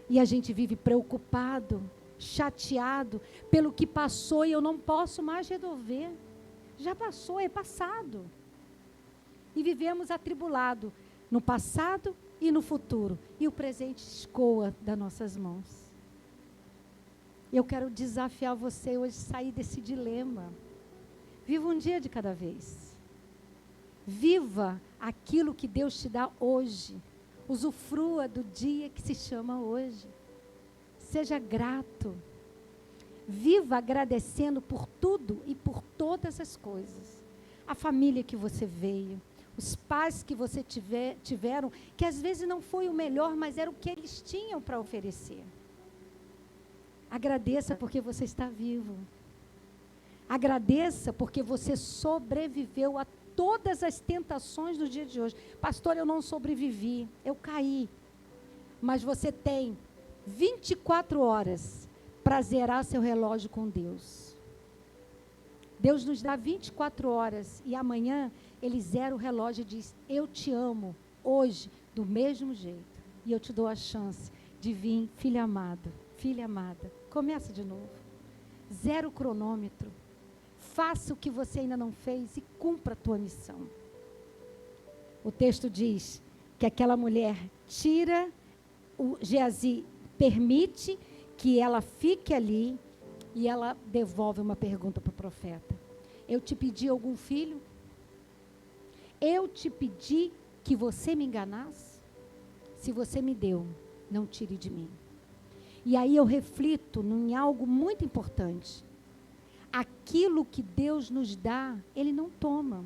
E a gente vive preocupado, chateado pelo que passou e eu não posso mais resolver. Já passou, é passado. E vivemos atribulado no passado e no futuro. E o presente escoa das nossas mãos. Eu quero desafiar você hoje a sair desse dilema. Viva um dia de cada vez. Viva aquilo que Deus te dá hoje. Usufrua do dia que se chama hoje. Seja grato. Viva agradecendo por tudo e por todas as coisas. A família que você veio, os pais que você tiveram, que às vezes não foi o melhor, mas era o que eles tinham para oferecer. Agradeça porque você está vivo. Agradeça porque você sobreviveu a todas as tentações do dia de hoje. Pastor, eu não sobrevivi, eu caí. Mas você tem 24 horas para zerar seu relógio com Deus. Deus nos dá 24 horas e amanhã Ele zera o relógio e diz, eu te amo hoje do mesmo jeito. E eu te dou a chance de vir, filho amado, filha amada, começa de novo. Zero o cronômetro. Faça o que você ainda não fez e cumpra a tua missão. O texto diz que aquela mulher tira, o Geazi permite que ela fique ali e ela devolve uma pergunta para o profeta. Eu te pedi algum filho? Eu te pedi que você me enganasse? Se você me deu, não tire de mim. E aí eu reflito em algo muito importante. Aquilo que Deus nos dá, Ele não toma.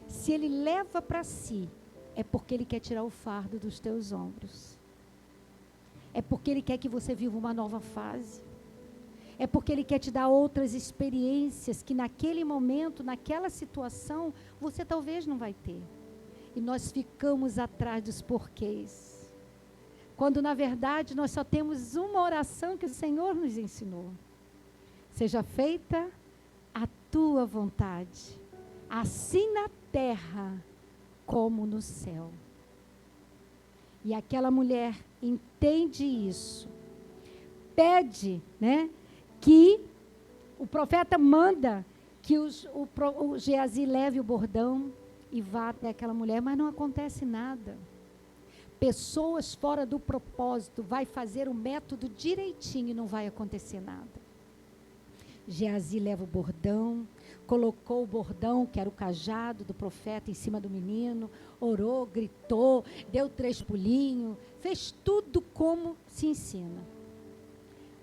Se Ele leva para si, é porque Ele quer tirar o fardo dos teus ombros. É porque Ele quer que você viva uma nova fase. É porque Ele quer te dar outras experiências que naquele momento, naquela situação, você talvez não vai ter. E nós ficamos atrás dos porquês. Quando na verdade nós só temos uma oração que o Senhor nos ensinou. Seja feita a tua vontade, assim na terra como no céu. E aquela mulher entende isso. Pede, que o profeta manda que o Geazi leve o bordão e vá até aquela mulher, mas não acontece nada. Pessoas fora do propósito vai fazer o método direitinho e não vai acontecer nada. Geazi leva o bordão, colocou o bordão, que era o cajado do profeta, em cima do menino, orou, gritou, deu 3 pulinhos, fez tudo como se ensina.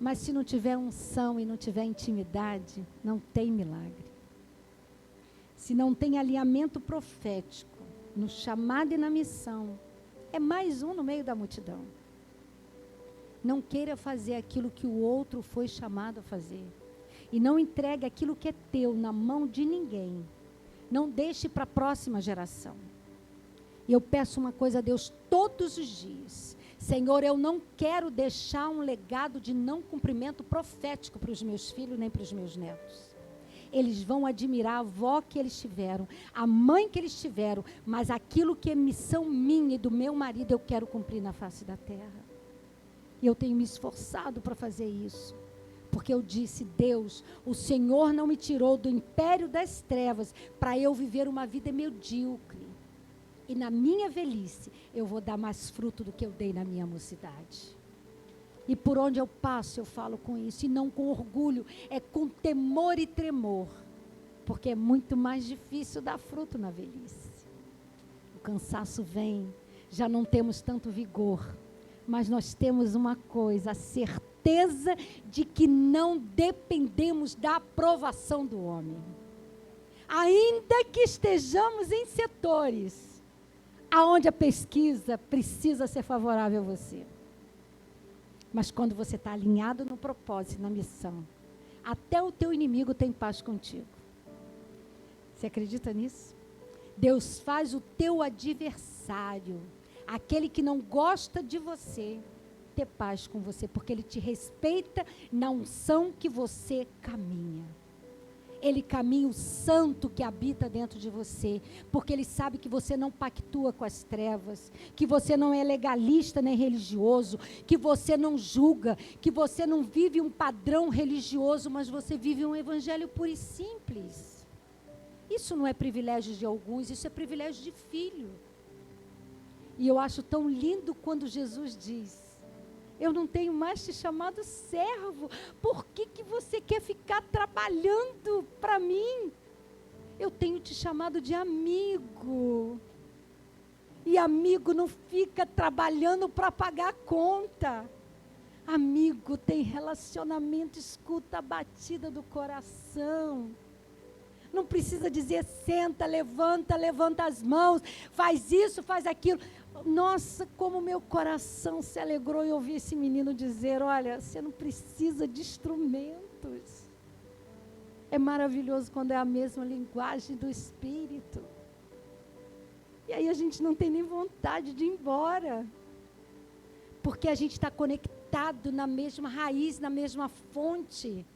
Mas se não tiver unção e não tiver intimidade, não tem milagre. Se não tem alinhamento profético, no chamado e na missão, é mais um no meio da multidão. Não queira fazer aquilo que o outro foi chamado a fazer. E não entregue aquilo que é teu na mão de ninguém. Não deixe para a próxima geração. E eu peço uma coisa a Deus todos os dias. Senhor, eu não quero deixar um legado de não cumprimento profético para os meus filhos, nem para os meus netos. Eles vão admirar a avó que eles tiveram, a mãe que eles tiveram, mas aquilo que é missão minha e do meu marido, eu quero cumprir na face da terra. E eu tenho me esforçado para fazer isso. Porque eu disse: Deus, o Senhor não me tirou do império das trevas para eu viver uma vida medíocre. E na minha velhice, eu vou dar mais fruto do que eu dei na minha mocidade. E por onde eu passo, eu falo com isso. E não com orgulho, é com temor e tremor. Porque é muito mais difícil dar fruto na velhice. O cansaço vem, já não temos tanto vigor. Mas nós temos uma coisa, a certeza de que não dependemos da aprovação do homem. Ainda que estejamos em setores aonde a pesquisa precisa ser favorável a você. Mas quando você está alinhado no propósito, na missão, até o teu inimigo tem paz contigo. Você acredita nisso? Deus faz o teu adversário, aquele que não gosta de você, ter paz com você, porque ele te respeita na unção que você caminha. Ele caminha o santo que habita dentro de você, porque ele sabe que você não pactua com as trevas, que você não é legalista nem religioso, que você não julga, que você não vive um padrão religioso, mas você vive um evangelho puro e simples. Isso não é privilégio de alguns, isso é privilégio de filho. E eu acho tão lindo quando Jesus diz: eu não tenho mais te chamado servo. Por que você quer ficar trabalhando para mim? Eu tenho te chamado de amigo. E amigo não fica trabalhando para pagar a conta. Amigo tem relacionamento, escuta a batida do coração. Não precisa dizer: senta, levanta as mãos, faz isso, faz aquilo. Nossa, como meu coração se alegrou em ouvir esse menino dizer: olha, você não precisa de instrumentos. É maravilhoso quando é a mesma linguagem do Espírito. E aí a gente não tem nem vontade de ir embora. Porque a gente está conectado na mesma raiz, na mesma fonte.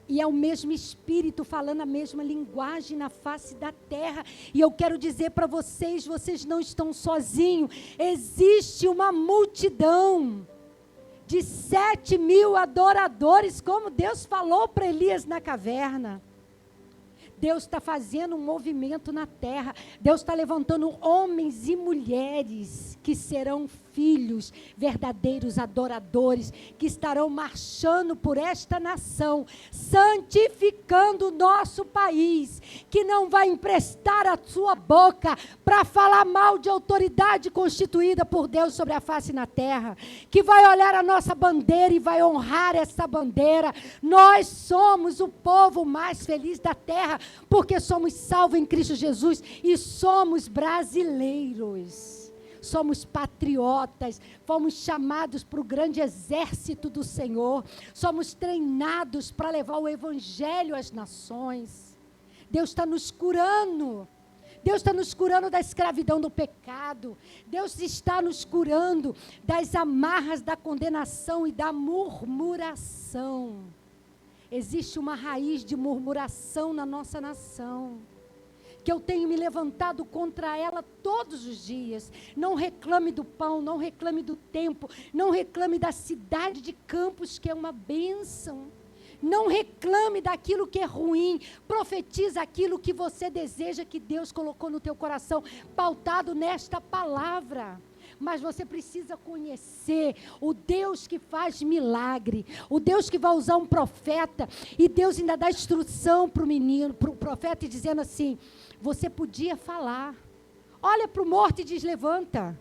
E é o mesmo Espírito falando a mesma linguagem na face da terra. E eu quero dizer para vocês, vocês não estão sozinhos. Existe uma multidão de 7.000 adoradores, como Deus falou para Elias na caverna. Deus está fazendo um movimento na terra. Deus está levantando homens e mulheres que serão filhos, verdadeiros adoradores, que estarão marchando por esta nação, santificando o nosso país, que não vai emprestar a sua boca para falar mal de autoridade constituída por Deus sobre a face na terra, que vai olhar a nossa bandeira e vai honrar essa bandeira. Nós somos o povo mais feliz da terra, porque somos salvos em Cristo Jesus e somos brasileiros. Somos patriotas, fomos chamados para o grande exército do Senhor, somos treinados para levar o evangelho às nações. Deus está nos curando, Deus está nos curando da escravidão do pecado, Deus está nos curando das amarras da condenação e da murmuração. Existe uma raiz de murmuração na nossa nação, que eu tenho me levantado contra ela todos os dias. Não reclame do pão, não reclame do tempo, não reclame da cidade de Campos, que é uma bênção. Não reclame daquilo que é ruim, profetiza aquilo que você deseja, que Deus colocou no teu coração, pautado nesta palavra. Mas você precisa conhecer o Deus que faz milagre, o Deus que vai usar um profeta, e Deus ainda dá instrução para o menino, para o profeta, dizendo assim: você podia falar, olha para o morto e diz: levanta.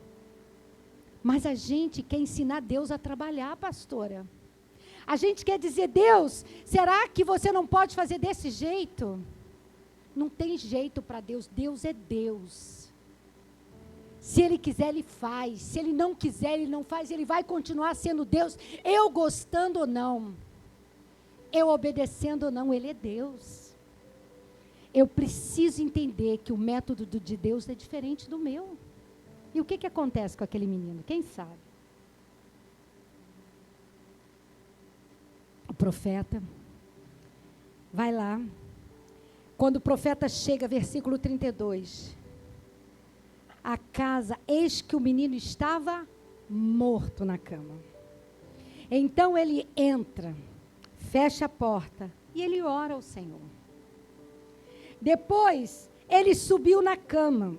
Mas a gente quer ensinar Deus a trabalhar, pastora. A gente quer dizer: Deus, será que você não pode fazer desse jeito? Não tem jeito para Deus, Deus é Deus. Se Ele quiser, Ele faz. Se Ele não quiser, Ele não faz. Ele vai continuar sendo Deus, eu gostando ou não, eu obedecendo ou não, Ele é Deus. Eu preciso entender que o método de Deus é diferente do meu. E o que acontece com aquele menino? Quem sabe? O profeta vai lá. Quando o profeta chega, versículo 32... a casa, eis que o menino estava morto na cama. Então ele entra, fecha a porta e ele ora ao Senhor. Depois, ele subiu na cama,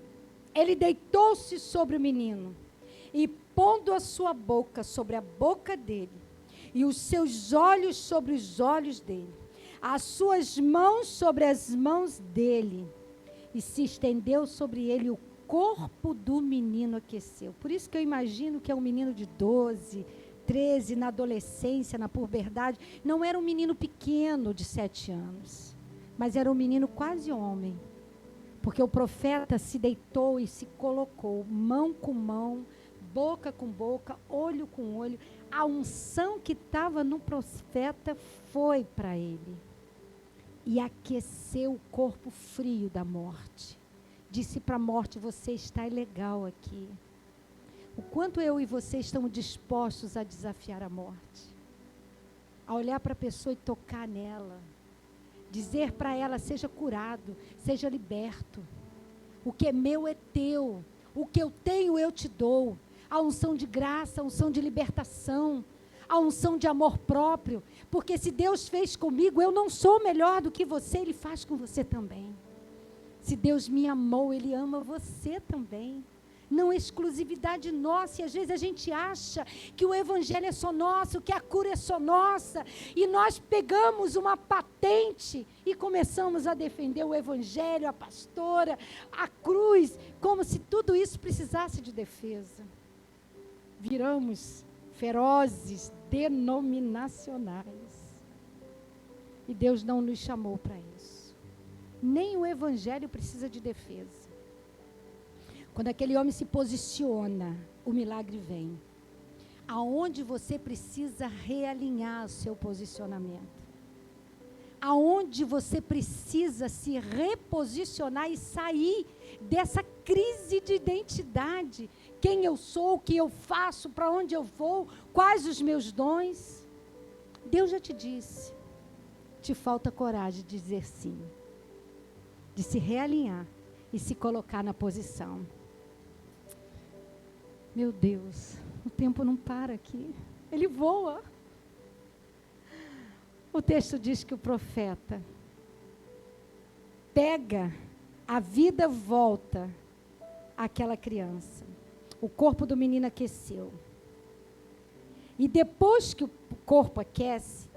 ele deitou-se sobre o menino e, pondo a sua boca sobre a boca dele e os seus olhos sobre os olhos dele, as suas mãos sobre as mãos dele, e se estendeu sobre ele, o corpo do menino aqueceu. Por isso que eu imagino que é um menino de 12, 13, na adolescência, na puberdade. Não era um menino pequeno de 7 anos, mas era um menino quase homem. Porque o profeta se deitou e se colocou, mão com mão, boca com boca, olho com olho. A unção que estava no profeta foi para ele. E aqueceu o corpo frio da morte. Disse para a morte, você está ilegal aqui. O quanto eu e você estamos dispostos a desafiar a morte. A olhar para a pessoa e tocar nela. Dizer para ela, seja curado, seja liberto. O que é meu é teu. O que eu tenho eu te dou. A unção de graça, a unção de libertação. A unção de amor próprio. Porque se Deus fez comigo, eu não sou melhor do que você, Ele faz com você também. Se Deus me amou, Ele ama você também. Não é exclusividade nossa, e às vezes a gente acha que o evangelho é só nosso, que a cura é só nossa, e nós pegamos uma patente e começamos a defender o evangelho, a pastora, a cruz, como se tudo isso precisasse de defesa. Viramos ferozes, denominacionais. E Deus não nos chamou para isso. Nem o evangelho precisa de defesa. Quando aquele homem se posiciona, o milagre vem. Aonde você precisa realinhar o seu posicionamento. Aonde você precisa se reposicionar e sair dessa crise de identidade. Quem eu sou, o que eu faço, para onde eu vou, quais os meus dons. Deus já te disse. Te falta coragem de dizer sim. De se realinhar e se colocar na posição. Meu Deus, o tempo não para aqui. Ele voa. O texto diz que o profeta pega, a vida volta àquela criança. O corpo do menino aqueceu. E depois que o corpo aquece,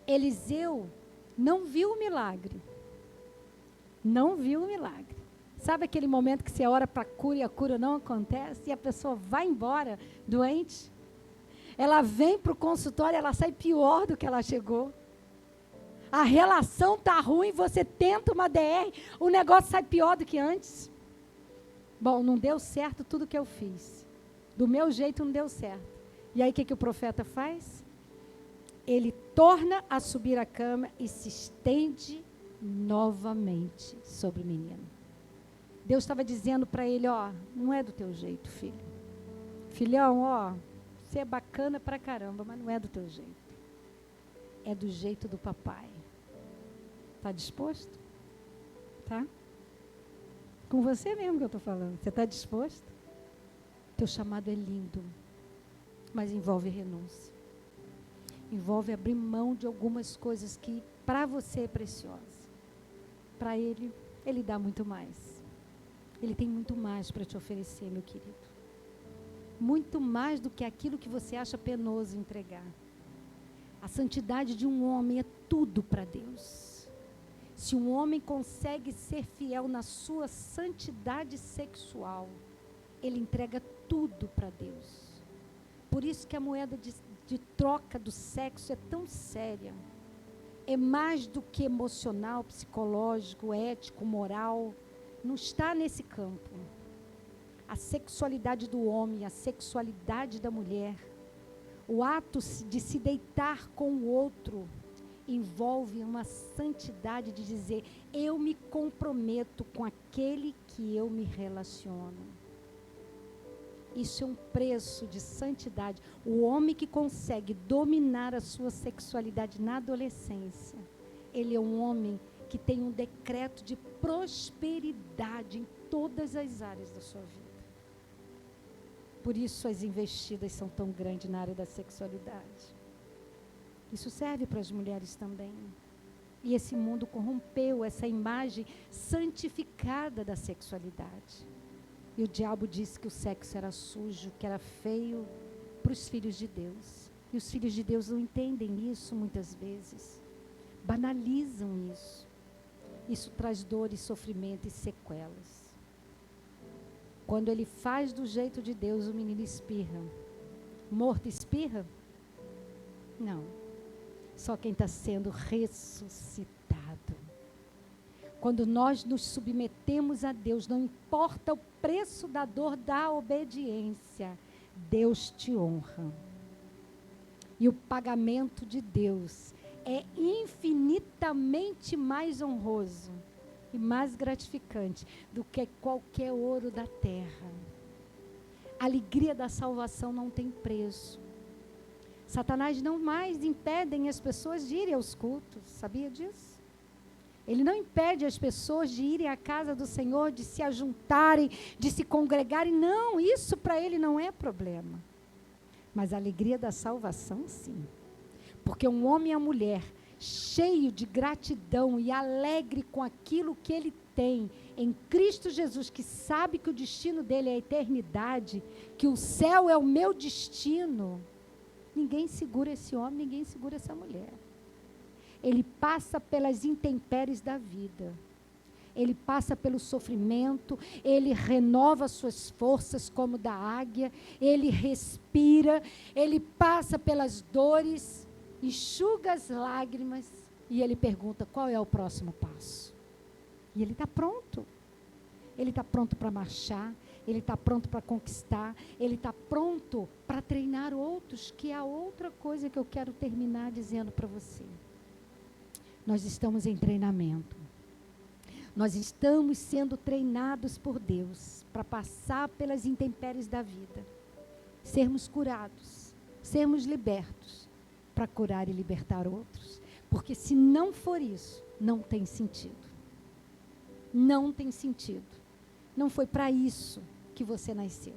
Eliseu não viu o milagre. Não viu o milagre. Sabe aquele momento que você ora para a cura e a cura não acontece e a pessoa vai embora doente? Ela vem para o consultório, ela sai pior do que ela chegou. A relação está ruim, você tenta uma DR, o negócio sai pior do que antes. Bom, não deu certo tudo que eu fiz. Do meu jeito não deu certo. E aí o que o profeta faz? Ele torna a subir a cama e se estende novamente sobre o menino. Deus estava dizendo para ele, ó, não é do teu jeito, filho. Filhão, ó, você é bacana pra caramba, mas não é do teu jeito. É do jeito do papai. Tá disposto? Tá? Com você mesmo que eu estou falando. Você está disposto? Teu chamado é lindo, mas envolve renúncia. Envolve abrir mão de algumas coisas que para você é preciosa. Para ele, ele dá muito mais. Ele tem muito mais para te oferecer, meu querido. Muito mais do que aquilo que você acha penoso entregar. A santidade de um homem é tudo para Deus. Se um homem consegue ser fiel na sua santidade sexual, ele entrega tudo para Deus. Por isso que a moeda de troca do sexo é tão séria. É mais do que emocional, psicológico, ético, moral. Não está nesse campo. A sexualidade do homem, a sexualidade da mulher, o ato de se deitar com o outro, envolve uma santidade de dizer, eu me comprometo com aquele que eu me relaciono. Isso é um preço de santidade. O homem que consegue dominar a sua sexualidade na adolescência, ele é um homem que tem um decreto de prosperidade em todas as áreas da sua vida. Por isso as investidas são tão grandes na área da sexualidade. Isso serve para as mulheres também. E esse mundo corrompeu essa imagem santificada da sexualidade. E o diabo disse que o sexo era sujo, que era feio para os filhos de Deus. E os filhos de Deus não entendem isso muitas vezes. Banalizam isso. Isso traz dor e sofrimento e sequelas. Quando ele faz do jeito de Deus, o menino espirra. Morto espirra? Não. Só quem está sendo ressuscitado. Quando nós nos submetemos a Deus, não importa o preço da dor da obediência, Deus te honra. E o pagamento de Deus é infinitamente mais honroso e mais gratificante do que qualquer ouro da terra. A alegria da salvação não tem preço. Satanás não mais impede as pessoas de irem aos cultos, sabia disso? Ele não impede as pessoas de irem à casa do Senhor, de se ajuntarem, de se congregarem. Não, isso para ele não é problema. Mas a alegria da salvação, sim. Porque um homem e a mulher, cheio de gratidão e alegre com aquilo que ele tem em Cristo Jesus, que sabe que o destino dele é a eternidade, que o céu é o meu destino, ninguém segura esse homem, ninguém segura essa mulher. Ele passa pelas intempéries da vida. Ele passa pelo sofrimento, ele renova suas forças como da águia, ele respira, ele passa pelas dores, enxuga as lágrimas e ele pergunta qual é o próximo passo. E ele está pronto. Ele está pronto para marchar, ele está pronto para conquistar, ele está pronto para treinar outros, que é a outra coisa que eu quero terminar dizendo para você. Nós estamos em treinamento. Nós estamos sendo treinados por Deus para passar pelas intempéries da vida, sermos curados, sermos libertos, para curar e libertar outros. Porque se não for isso, não tem sentido. Não tem sentido. Não foi para isso que você nasceu.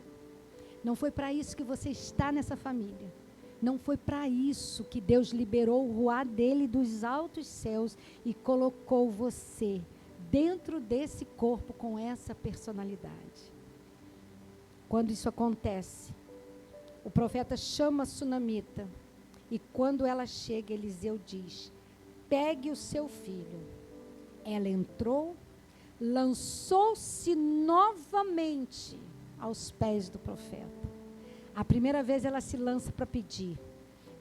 Não foi para isso que você está nessa família. Não foi para isso que Deus liberou o ruá dele dos altos céus e colocou você dentro desse corpo com essa personalidade. Quando isso acontece, o profeta chama a sunamita e quando ela chega, Eliseu diz: pegue o seu filho. Ela entrou, lançou-se novamente aos pés do profeta. A primeira vez ela se lança para pedir.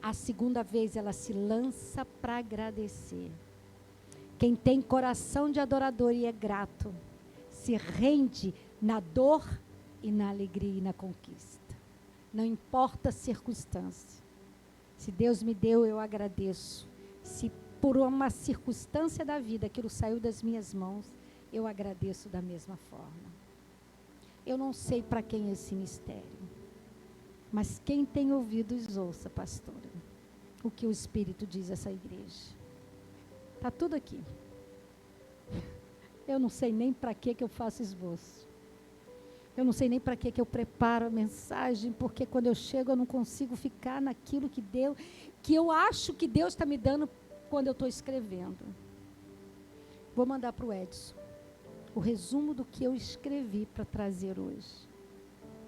A segunda vez ela se lança para agradecer. Quem tem coração de adorador e é grato, se rende na dor e na alegria e na conquista. Não importa a circunstância. Se Deus me deu, eu agradeço. Se por uma circunstância da vida aquilo saiu das minhas mãos, eu agradeço da mesma forma. Eu não sei para quem é esse mistério. Mas quem tem ouvidos, ouça, pastora, o que o Espírito diz a essa igreja. Está tudo aqui. Eu não sei nem para que eu faço esboço. Eu não sei nem para que eu preparo a mensagem, porque quando eu chego eu não consigo ficar naquilo que eu acho que Deus está me dando quando eu estou escrevendo. Vou mandar para o Edson o resumo do que eu escrevi para trazer hoje.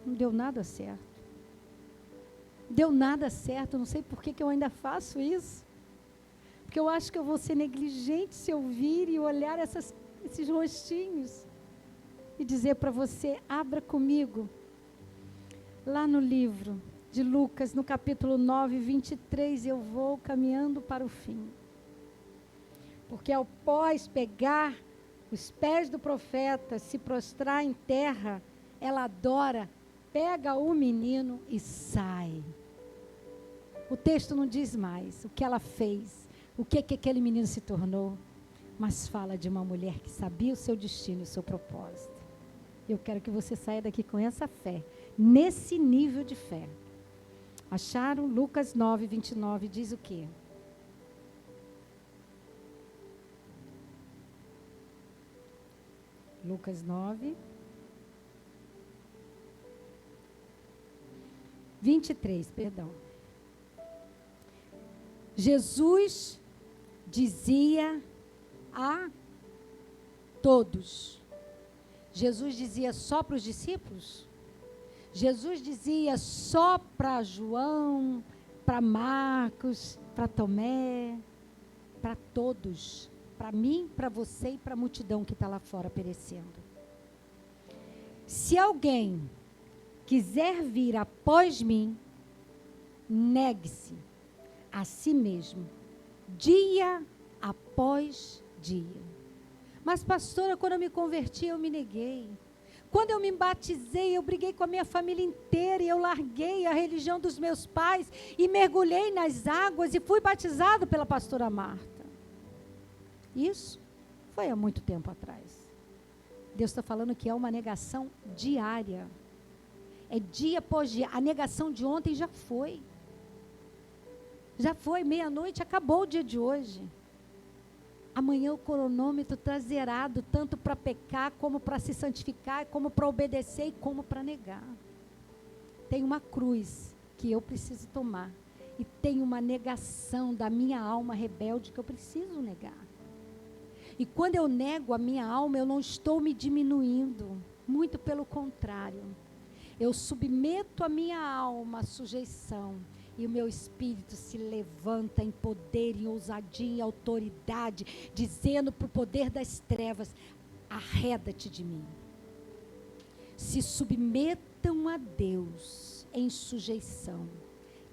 Não deu nada certo. Deu nada certo, não sei por que eu ainda faço isso. Porque eu acho que eu vou ser negligente se eu vir e olhar esses rostinhos e dizer para você, abra comigo. Lá no livro de Lucas, no capítulo 9, 23, eu vou caminhando para o fim. Porque após pegar os pés do profeta, se prostrar em terra, ela adora, pega o menino e sai. O texto não diz mais o que ela fez, o que aquele menino se tornou, mas fala de uma mulher que sabia o seu destino e o seu propósito. Eu quero que você saia daqui com essa fé, nesse nível de fé. Acharam? Lucas 9, 29 diz o quê? Lucas 9, 23, perdão. Jesus dizia a todos. Jesus dizia só para os discípulos? Jesus dizia só para João, para Marcos, para Tomé, para todos, para mim, para você e para a multidão que está lá fora perecendo. Se alguém quiser vir após mim, negue-se a si mesmo, dia após dia. Mas, pastora, quando eu me converti, eu me neguei. Quando eu me batizei, eu briguei com a minha família inteira e eu larguei a religião dos meus pais e mergulhei nas águas e fui batizado pela pastora Marta. Isso foi há muito tempo atrás. Deus está falando que é uma negação diária. É dia após dia. A negação de ontem já foi. Já foi, meia-noite, acabou o dia de hoje. Amanhã o cronômetro está zerado, tanto para pecar, como para se santificar, como para obedecer e como para negar. Tem uma cruz que eu preciso tomar. E tem uma negação da minha alma rebelde que eu preciso negar. E quando eu nego a minha alma, eu não estou me diminuindo. Muito pelo contrário. Eu submeto a minha alma à sujeição. E o meu espírito se levanta em poder, em ousadia, em autoridade, dizendo para o poder das trevas, arreda-te de mim. Se submetam a Deus em sujeição.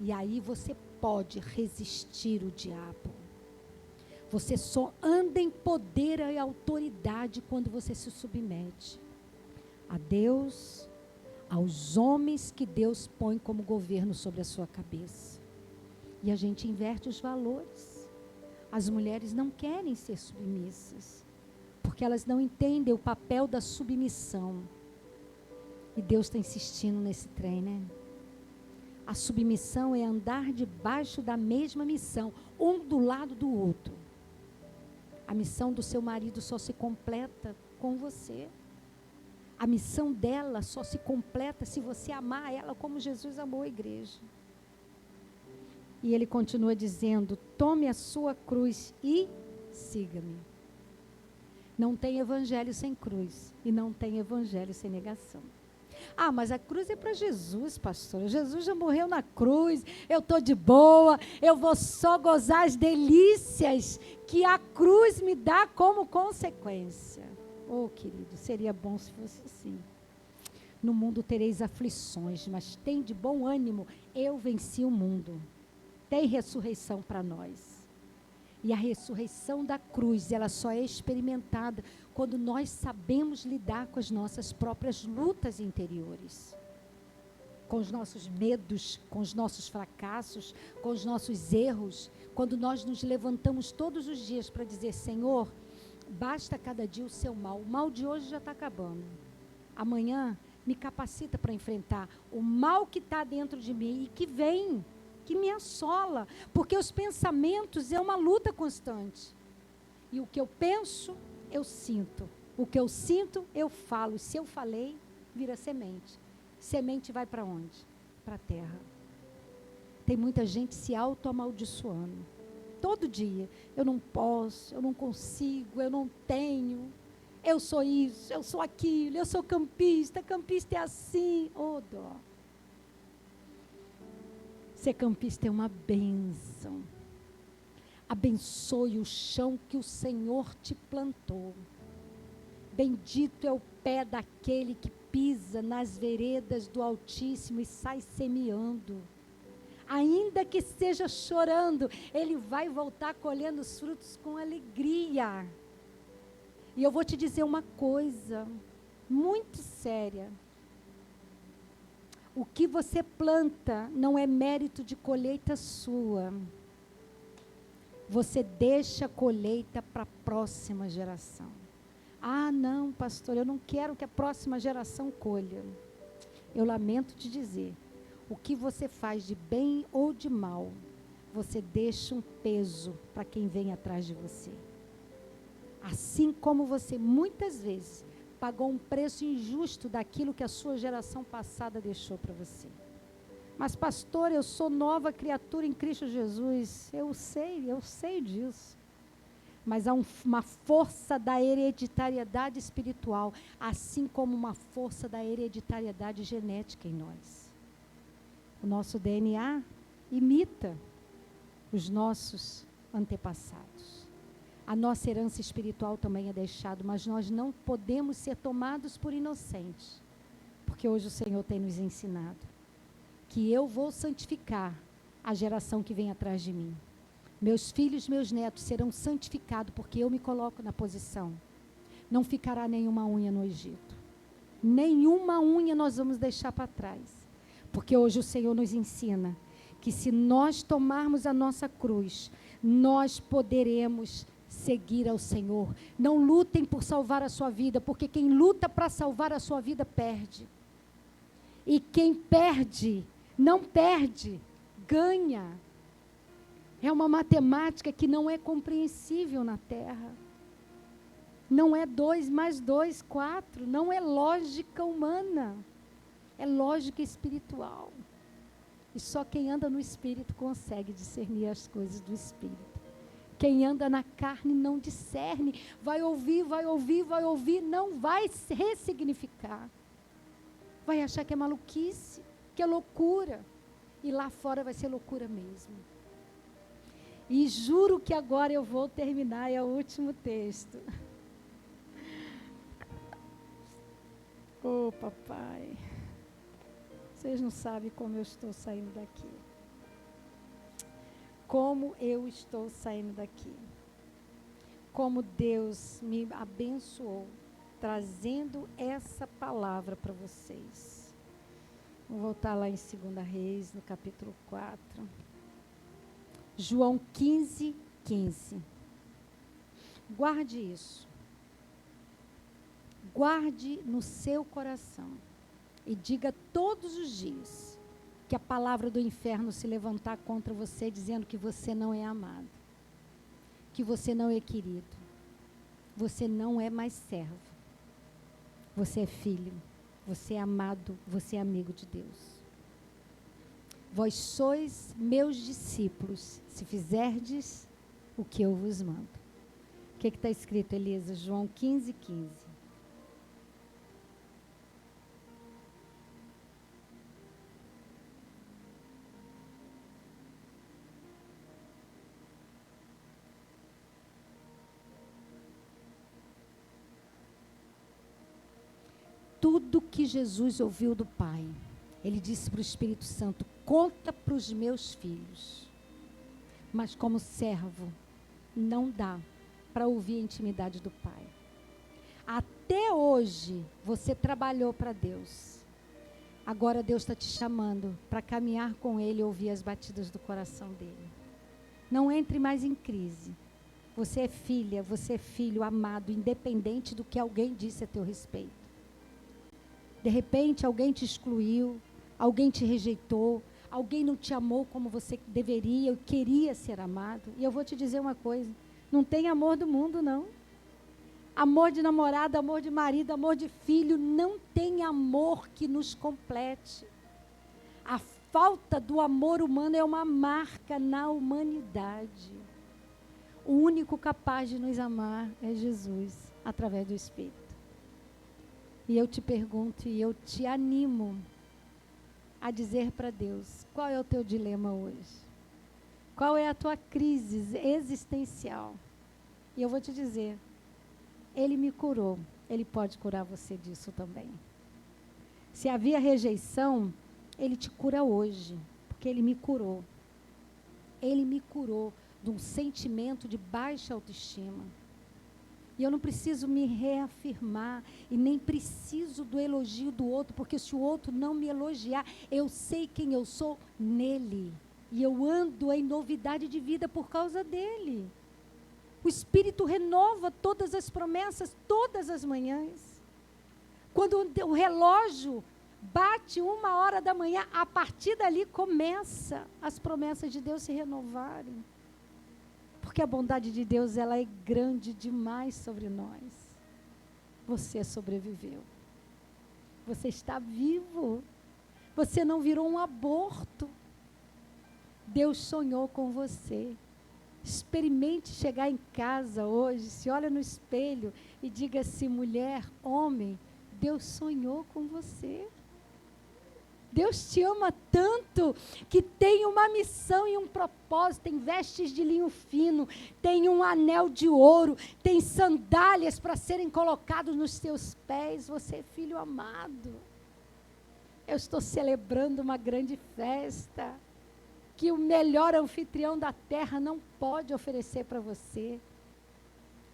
E aí você pode resistir o diabo. Você só anda em poder e autoridade quando você se submete a Deus, aos homens que Deus põe como governo sobre a sua cabeça. E a gente inverte os valores. As mulheres não querem ser submissas, porque elas não entendem o papel da submissão. E Deus está insistindo nesse trem, né? A submissão é andar debaixo da mesma missão, um do lado do outro. A missão do seu marido só se completa com você. A missão dela só se completa se você amar ela como Jesus amou a igreja. E ele continua dizendo, tome a sua cruz e siga-me. Não tem evangelho sem cruz. E não tem evangelho sem negação. Ah, mas a cruz é para Jesus, pastora. Jesus já morreu na cruz. Eu estou de boa. Eu vou só gozar as delícias que a cruz me dá como consequência. Oh, querido, seria bom se fosse assim. No mundo tereis aflições, mas tem de bom ânimo. Eu venci o mundo. Tem ressurreição para nós. E a ressurreição da cruz, ela só é experimentada quando nós sabemos lidar com as nossas próprias lutas interiores. Com os nossos medos, com os nossos fracassos, com os nossos erros. Quando nós nos levantamos todos os dias para dizer, Senhor, basta cada dia o seu mal. O mal de hoje já está acabando. Amanhã me capacita para enfrentar o mal que está dentro de mim e que vem, que me assola. Porque os pensamentos é uma luta constante. E o que eu penso, eu sinto. O que eu sinto, eu falo. Se eu falei, vira semente. Semente vai para onde? Para a terra. Tem muita gente se auto-amaldiçoando. Todo dia, eu não posso, eu não consigo, eu não tenho, eu sou isso, eu sou aquilo, eu sou campista é assim, oh dó. Ser campista é uma bênção. Abençoe o chão que o Senhor te plantou. Bendito é o pé daquele que pisa nas veredas do Altíssimo e sai semeando. Ainda que esteja chorando, ele vai voltar colhendo os frutos com alegria. E eu vou te dizer uma coisa muito séria. O que você planta não é mérito de colheita sua. Você deixa a colheita para a próxima geração. Ah, não, pastor, eu não quero que a próxima geração colha. Eu lamento te dizer. O que você faz de bem ou de mal, você deixa um peso para quem vem atrás de você. Assim como você, muitas vezes, pagou um preço injusto daquilo que a sua geração passada deixou para você. Mas, pastor, eu sou nova criatura em Cristo Jesus. Eu sei disso. Mas há uma força da hereditariedade espiritual, assim como uma força da hereditariedade genética em nós. O nosso DNA imita os nossos antepassados. A nossa herança espiritual também é deixada, mas nós não podemos ser tomados por inocentes, porque hoje o Senhor tem nos ensinado que eu vou santificar a geração que vem atrás de mim. Meus filhos, meus netos serão santificados, porque eu me coloco na posição. Não ficará nenhuma unha no Egito. Nenhuma unha nós vamos deixar para trás. Porque hoje o Senhor nos ensina que se nós tomarmos a nossa cruz, nós poderemos seguir ao Senhor. Não lutem por salvar a sua vida, porque quem luta para salvar a sua vida perde. E quem perde, não perde, ganha. É uma matemática que não é compreensível na Terra. Não é 2 mais 2, 4. Não é lógica humana. É lógica espiritual. E só quem anda no Espírito consegue discernir as coisas do Espírito. Quem anda na carne não discerne. Vai ouvir, não vai ressignificar. Vai achar que é maluquice, que é loucura. E lá fora vai ser loucura mesmo. E juro que agora eu vou terminar, é o último texto. Oh, papai. Vocês não sabem como eu estou saindo daqui. Como eu estou saindo daqui. Como Deus me abençoou, trazendo essa palavra para vocês. Vou voltar lá em 2 Reis, no capítulo 4. João 15, 15. Guarde isso. Guarde no seu coração. E diga todos os dias que a palavra do inferno se levantar contra você, dizendo que você não é amado, que você não é querido, você não é mais servo, você é filho, você é amado, você é amigo de Deus. Vós sois meus discípulos, se fizerdes o que eu vos mando. O que está escrito, Elisa? João 15, 15. Tudo que Jesus ouviu do Pai, ele disse para o Espírito Santo: conta para os meus filhos. Mas como servo, não dá para ouvir a intimidade do Pai. Até hoje, você trabalhou para Deus. Agora Deus está te chamando para caminhar com Ele e ouvir as batidas do coração dEle. Não entre mais em crise. Você é filha, você é filho amado, independente do que alguém disse a teu respeito. De repente, alguém te excluiu, alguém te rejeitou, alguém não te amou como você deveria ou queria ser amado. E eu vou te dizer uma coisa, não tem amor do mundo, não. Amor de namorado, amor de marido, amor de filho, não tem amor que nos complete. A falta do amor humano é uma marca na humanidade. O único capaz de nos amar é Jesus, através do Espírito. E eu te pergunto e eu te animo a dizer para Deus, qual é o teu dilema hoje? Qual é a tua crise existencial? E eu vou te dizer, Ele me curou, Ele pode curar você disso também. Se havia rejeição, Ele te cura hoje, porque Ele me curou. Ele me curou de um sentimento de baixa autoestima. E eu não preciso me reafirmar e nem preciso do elogio do outro, porque se o outro não me elogiar, eu sei quem eu sou nele. E eu ando em novidade de vida por causa dele. O Espírito renova todas as promessas, todas as manhãs. Quando o relógio bate 1h da manhã, a partir dali começa as promessas de Deus se renovarem. Porque a bondade de Deus, ela é grande demais sobre nós. Você sobreviveu. Você está vivo. Você não virou um aborto. Deus sonhou com você. Experimente chegar em casa hoje, se olha no espelho e diga assim: mulher, homem, Deus sonhou com você. Deus te ama tanto que tem uma missão e um propósito, tem vestes de linho fino, tem um anel de ouro, tem sandálias para serem colocadas nos seus pés. Você é filho amado. Eu estou celebrando uma grande festa que o melhor anfitrião da terra não pode oferecer para você.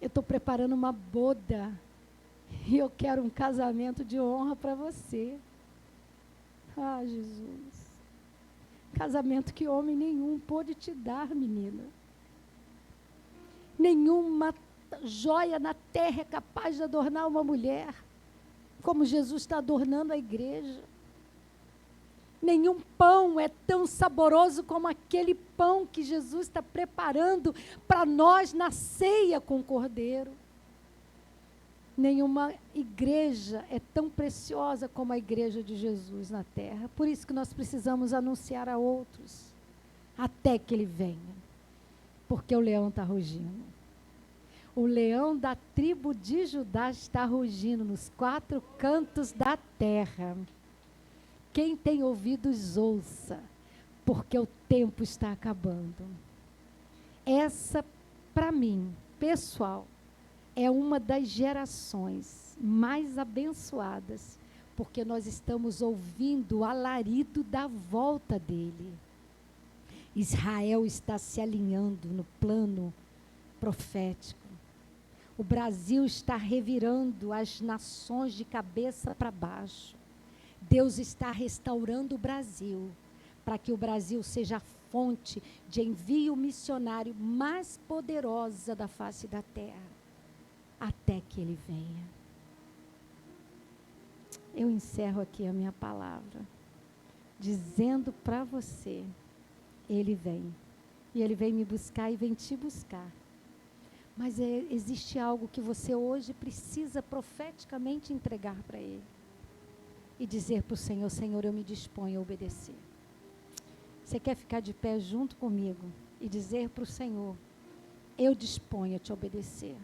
Eu estou preparando uma boda e eu quero um casamento de honra para você. Ah, Jesus. Casamento que homem nenhum pôde te dar, menina. Nenhuma joia na terra é capaz de adornar uma mulher, como Jesus está adornando a igreja. Nenhum pão é tão saboroso como aquele pão que Jesus está preparando para nós na ceia com o Cordeiro. Nenhuma igreja é tão preciosa como a igreja de Jesus na terra. Por isso que nós precisamos anunciar a outros, até que ele venha. Porque o leão está rugindo. O leão da tribo de Judá está rugindo nos 4 cantos da terra. Quem tem ouvidos, ouça, porque o tempo está acabando. Essa, para mim, pessoal, é uma das gerações mais abençoadas, porque nós estamos ouvindo o alarido da volta dele. Israel está se alinhando no plano profético. O Brasil está revirando as nações de cabeça para baixo. Deus está restaurando o Brasil, para que o Brasil seja a fonte de envio missionário mais poderosa da face da terra. Até que ele venha. Eu encerro aqui a minha palavra, dizendo para você, ele vem. E ele vem me buscar e vem te buscar. Mas existe algo que você hoje precisa profeticamente entregar para ele. E dizer para o Senhor: Senhor, eu me disponho a obedecer. Você quer ficar de pé junto comigo e dizer para o Senhor: eu disponho a te obedecer.